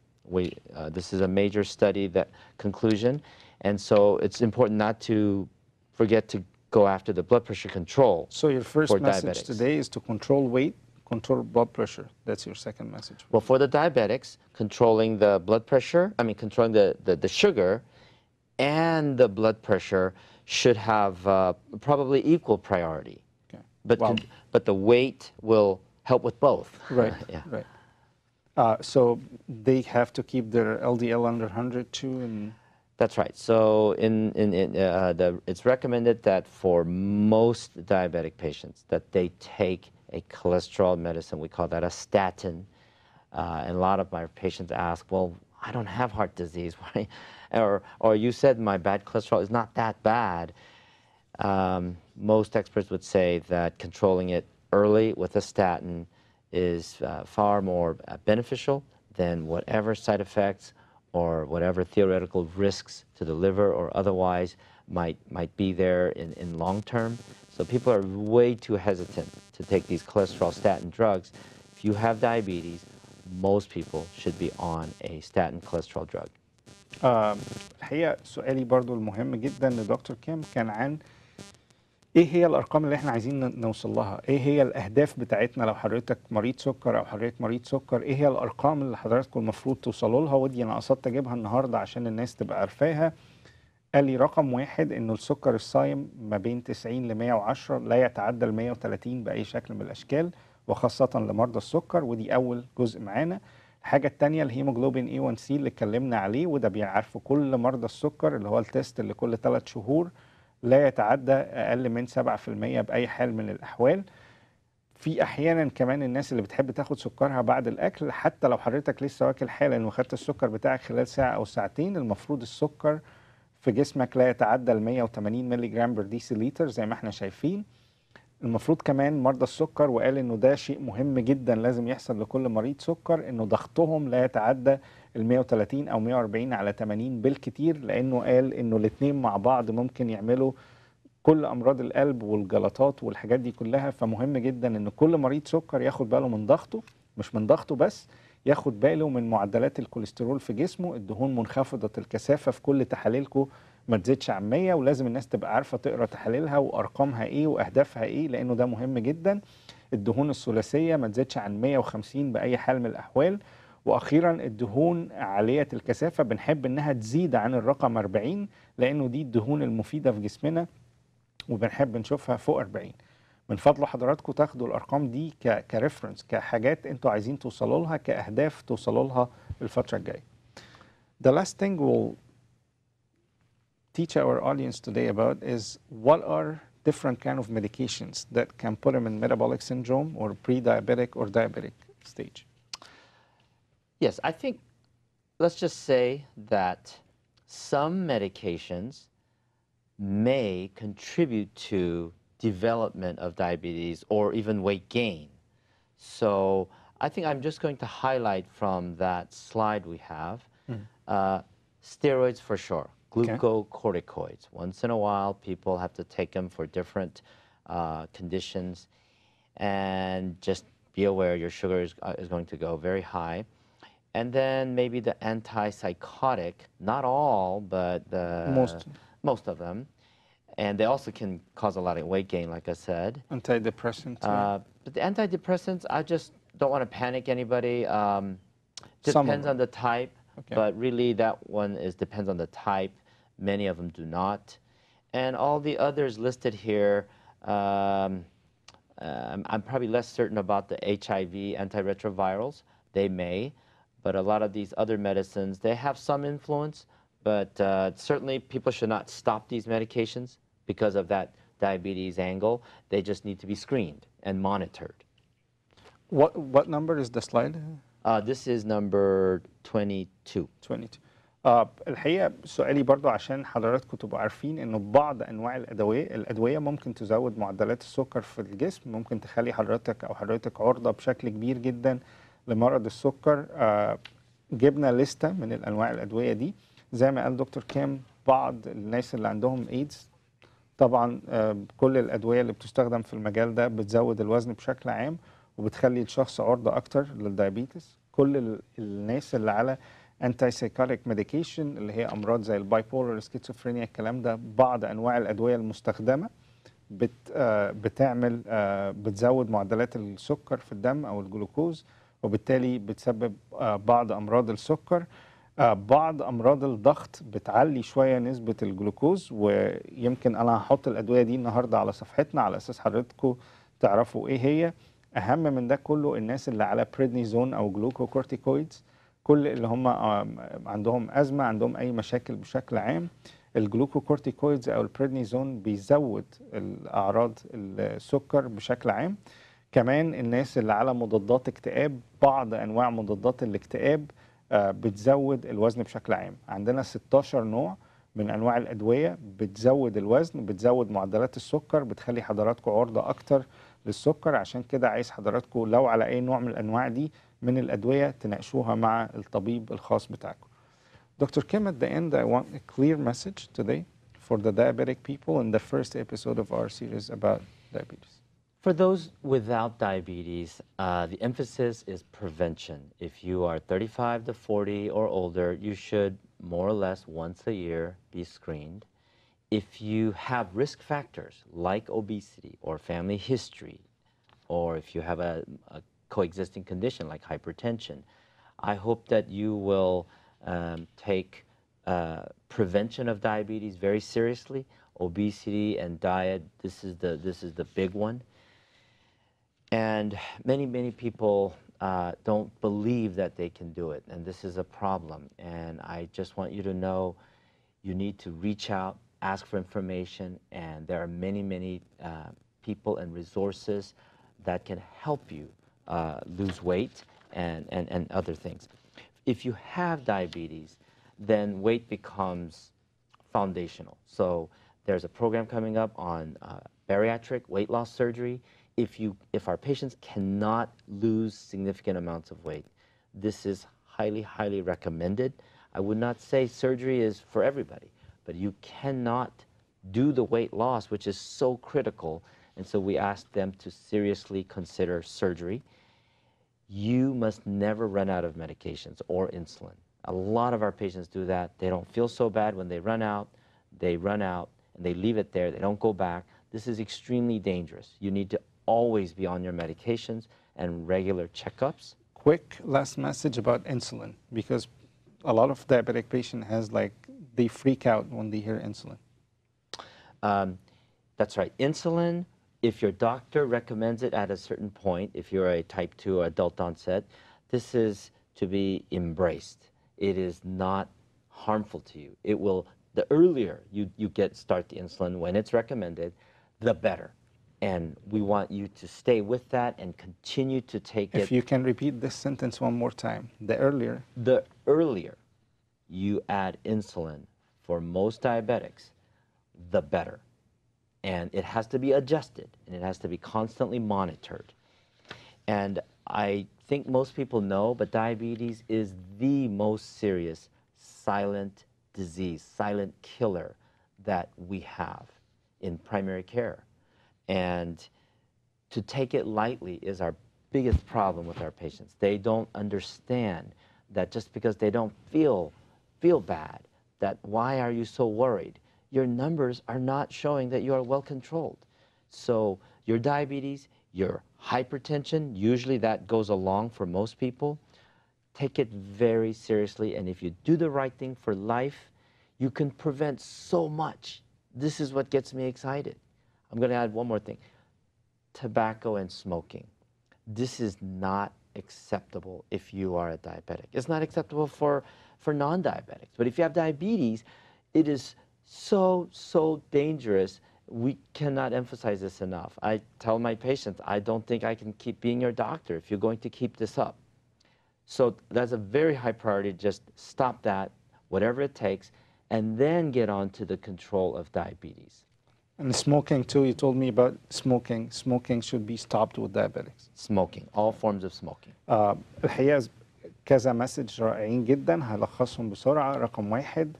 This is a major study conclusion, and so it's important not to forget to go after the blood pressure control. So your first message diabetics today is to control weight, control blood pressure. That's your second message. Well, for the diabetics, controlling the blood pressure, controlling the sugar and the blood pressure should have probably equal priority. Okay. But the weight will help with both. Right, Yeah. right. So they have to keep their LDL under 100 too? And That's right. So it's recommended that for most diabetic patients that they take a cholesterol medicine. We call that a statin. And a lot of my patients ask, well, I don't have heart disease. Why? Or you said my bad cholesterol is not that bad. Most experts would say that controlling it early with a statin is far more beneficial than whatever side effects or whatever theoretical risks to the liver or otherwise might be there in long term. So people are way too hesitant to take these cholesterol statin drugs. If you have diabetes, most people should be on a statin cholesterol drug. الحقيقة سؤالي برضو المهم جدا لدكتور كيم كان عن ايه هي الارقام اللي احنا عايزين نوصل لها، ايه هي الاهداف بتاعتنا لو حضرتك مريض سكر او حضرتك مريض سكر، ايه هي الارقام اللي حضراتكم المفروض توصلوا لها، ودي انا قصدت اجيبها النهارده عشان الناس تبقى عارفاها. قال لي رقم واحد انه السكر الصايم ما بين 90 ل 110 لا يتعدى ال 130 باي شكل من الاشكال، وخاصة لمرضى السكر، ودي اول جزء معانا. الحاجة التانية الهيموجلوبين A1C اللي اتكلمنا عليه، وده بيعرفه كل مرضى السكر، اللي هو التست اللي كل 3 شهور لا يتعدى اقل من 7% باي حال من الاحوال. في احيانا كمان الناس اللي بتحب تاخد سكرها بعد الاكل، حتى لو حضرتك لسه واكل حالا وخدت السكر بتاعك خلال ساعة او ساعتين، المفروض السكر في جسمك لا يتعدى ال 180 مللي جرام بر ديسيليتر زي ما احنا شايفين. المفروض كمان مرضى السكر، وقال انه ده شيء مهم جدا لازم يحصل لكل مريض سكر، انه ضغطهم لا يتعدى ال 130 او 140 على 80 بالكتير، لانه قال انه الاثنين مع بعض ممكن يعملوا كل امراض القلب والجلطات والحاجات دي كلها. فمهم جدا ان كل مريض سكر ياخد باله من ضغطه، مش من ضغطه بس، ياخد باله من معدلات الكوليسترول في جسمه، الدهون منخفضة الكثافة في كل تحاليلكم ما تزيدش عن 100، ولازم الناس تبقى عارفة تقرا تحاليلها وارقامها ايه واهدافها ايه، لانه ده مهم جدا. الدهون الثلاثية ما تزيدش عن 150 باي حال من الاحوال. واخيرا الدهون عالية الكثافة بنحب انها تزيد عن الرقم 40، لانه دي الدهون المفيدة في جسمنا وبنحب نشوفها فوق 40. من فضل حضراتكم تاخدوا الارقام دي كريفرنس، كحاجات انتوا عايزين توصلوا لها، كاهداف توصلوا لها الفتره الجايه. The last thing we'll teach our audience today about is what are different kind of medications that can put them in metabolic syndrome or pre-diabetic or diabetic stage. Yes, I think let's just say that some medications may contribute to development of diabetes or even weight gain. So I think I'm just going to highlight from that slide we have steroids for sure, glucocorticoids. Once in a while, people have to take them for different conditions, and just be aware your sugar is going to go very high. And then maybe the antipsychotic, not all, but most of them. And they also can cause a lot of weight gain, like I said. Antidepressants. But the antidepressants, I just don't want to panic anybody. Just depends on the type, but really that one depends on the type. Many of them do not. And all the others listed here, I'm probably less certain about the HIV antiretrovirals. They may, but a lot of these other medicines, they have some influence, but certainly people should not stop these medications because of that diabetes angle. They just need to be screened and monitored. What number is the slide? This is number 22. 22. الحقيقة سؤالي برضو عشان حضراتكم تبقوا عارفين انه بعض انواع الادوية ممكن تزود معدلات السكر في الجسم، ممكن تخلي حضرتك عرضة بشكل كبير جدا لمرض السكر. جبنا لستة من الانواع الادوية دي زي ما قال دكتور كام. بعض الناس اللي عندهم ايدز طبعا كل الادوية اللي بتستخدم في المجال ده بتزود الوزن بشكل عام وبتخلي الشخص عرضة اكتر للدايابيتس. كل الناس اللي على antipsychotic medication اللي هي امراض زي البايبولر سكيزوفرينيا الكلام ده، بعض انواع الادويه المستخدمه بتعمل بتزود معدلات السكر في الدم او الجلوكوز، وبالتالي بتسبب بعض امراض السكر. بعض امراض الضغط بتعلي شويه نسبه الجلوكوز، ويمكن انا هحط الادويه دي النهارده على صفحتنا على اساس حضراتكم تعرفوا ايه هي. اهم من ده كله الناس اللي على بريدنيزون او جلوكوكورتيكويدز، كل اللي هم عندهم أزمة، عندهم أي مشاكل بشكل عام. الجلوكوكورتيكويدز أو البريدنيزون بيزود الأعراض السكر بشكل عام. كمان الناس اللي على مضادات اكتئاب، بعض أنواع مضادات الاكتئاب بتزود الوزن بشكل عام. عندنا 16 نوع من أنواع الأدوية بتزود الوزن، بتزود معدلات السكر، بتخلي حضراتكم عرضة أكتر للسكر. عشان كده عايز حضراتكم لو على أي نوع من الأنواع دي من الأدوية تناقشوها مع الطبيب الخاص بتاعكم. Dr. Kim, at the end, I want a clear message today for the diabetic people in the first episode of our series about diabetes? For those without diabetes, the emphasis is prevention. If you are 35 to 40 or older, you should more or less once a year be screened. If you have risk factors like obesity or family history, or if you have a coexisting condition like hypertension, I hope that you will take prevention of diabetes very seriously. Obesity and diet, this is the big one. And many people don't believe that they can do it, and this is a problem. And I just want you to know you need to reach out, ask for information, and there are many people and resources that can help you lose weight and other things. If you have diabetes, then weight becomes foundational. So there's a program coming up on bariatric weight loss surgery. If our patients cannot lose significant amounts of weight, this is highly recommended. I would not say surgery is for everybody, but you cannot do the weight loss, which is so critical, and so we ask them to seriously consider surgery. You must never run out of medications or insulin. A lot of our patients do that. They don't feel so bad when they run out, and they leave it there. They don't go back. This is extremely dangerous. You need to always be on your medications and regular checkups. Quick last message about insulin, because a lot of diabetic patient has they freak out when they hear insulin. That's right. Insulin, if your doctor recommends it at a certain point, if you're a type 2 or adult onset, this is to be embraced. It is not harmful to you. It will, the earlier you start the insulin when it's recommended, the better. And we want you to stay with that and continue to take it. If you can repeat this sentence one more time, the earlier. The earlier you add insulin for most diabetics, the better. And it has to be adjusted, and it has to be constantly monitored. And I think most people know, but diabetes is the most serious silent disease, silent killer that we have in primary care. And to take it lightly is our biggest problem with our patients. They don't understand that just because they don't feel bad, that why are you so worried? Your numbers are not showing that you are well controlled. So your diabetes, your hypertension, usually that goes along for most people. Take it very seriously, and if you do the right thing for life, you can prevent so much. This is what gets me excited. I'm going to add one more thing. Tobacco and smoking. This is not acceptable if you are a diabetic. It's not acceptable for non-diabetics. But if you have diabetes, it is so dangerous. We cannot emphasize this enough. I tell my patients, I don't think I can keep being your doctor if you're going to keep this up. So that's a very high priority. Just stop that, whatever it takes, and then get on to the control of diabetes. And smoking too, you told me about smoking. Smoking should be stopped with diabetics. Smoking, all forms of smoking. الحقيقة كذا مسج رائعين جدا هلخصهم بسرعة. رقم واحد،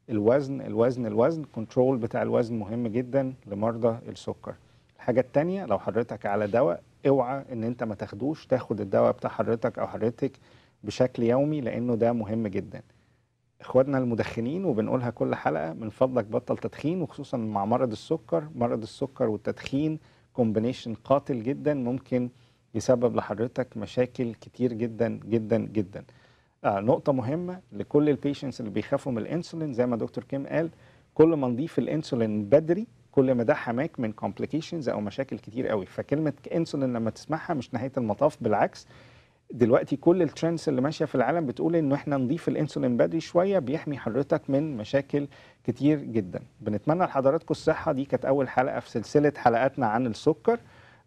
الوزن كنترول بتاع الوزن مهم جدا لمرضى السكر. الحاجة التانية، لو حضرتك على دواء اوعى ان انت ما تاخدوش، تاخد الدواء بتاع حضرتك او حضرتك بشكل يومي، لانه ده مهم جدا. اخواتنا المدخنين، وبنقولها كل حلقة، من فضلك بطل تدخين، وخصوصا مع مرض السكر والتدخين كومبينيشن قاتل جدا، ممكن يسبب لحضرتك مشاكل كتير جدا. نقطة مهمة لكل البيشنتس اللي بيخافوا من الانسولين، زي ما دكتور كيم قال، كل ما نضيف الانسولين بدري كل ما ده حماك من كومبليكيشنز او مشاكل كتير قوي. فكلمة انسولين لما تسمعها مش نهاية المطاف، بالعكس. دلوقتي كل الترندز اللي ماشيه في العالم بتقول انه احنا نضيف الانسولين بدري شويه بيحمي حضرتك من مشاكل كتير جدا. بنتمنى لحضراتكم الصحه. دي كانت اول حلقه في سلسله حلقاتنا عن السكر.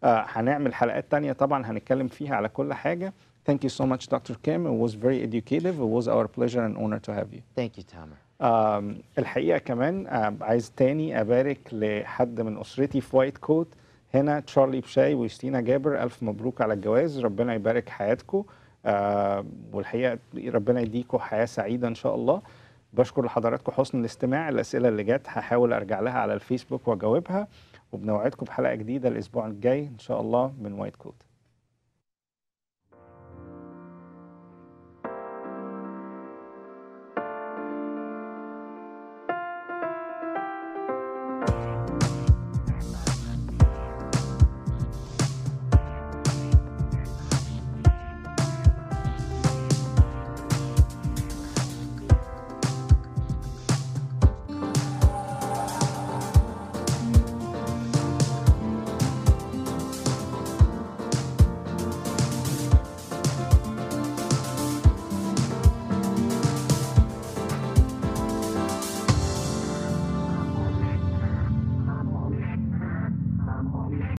هنعمل حلقات تانية طبعا هنتكلم فيها على كل حاجه. Thank you so much, Dr. Kim. It was very educative. It was our pleasure and honor to have you. Thank you, Tamer. الحقيقه كمان عايز تاني ابارك لحد من اسرتي في وايت كوت هنا، تشارلي بشاي ويستينا جابر. ألف مبروك على الجواز، ربنا يبارك حياتكم، والحقيقة ربنا يديكم حياة سعيدة إن شاء الله. بشكر لحضراتكم حسن الاستماع. الأسئلة اللي جت هحاول أرجع لها على الفيسبوك وأجاوبها، وبنوعدكم بحلقة جديدة الأسبوع الجاي إن شاء الله من وايت كوت.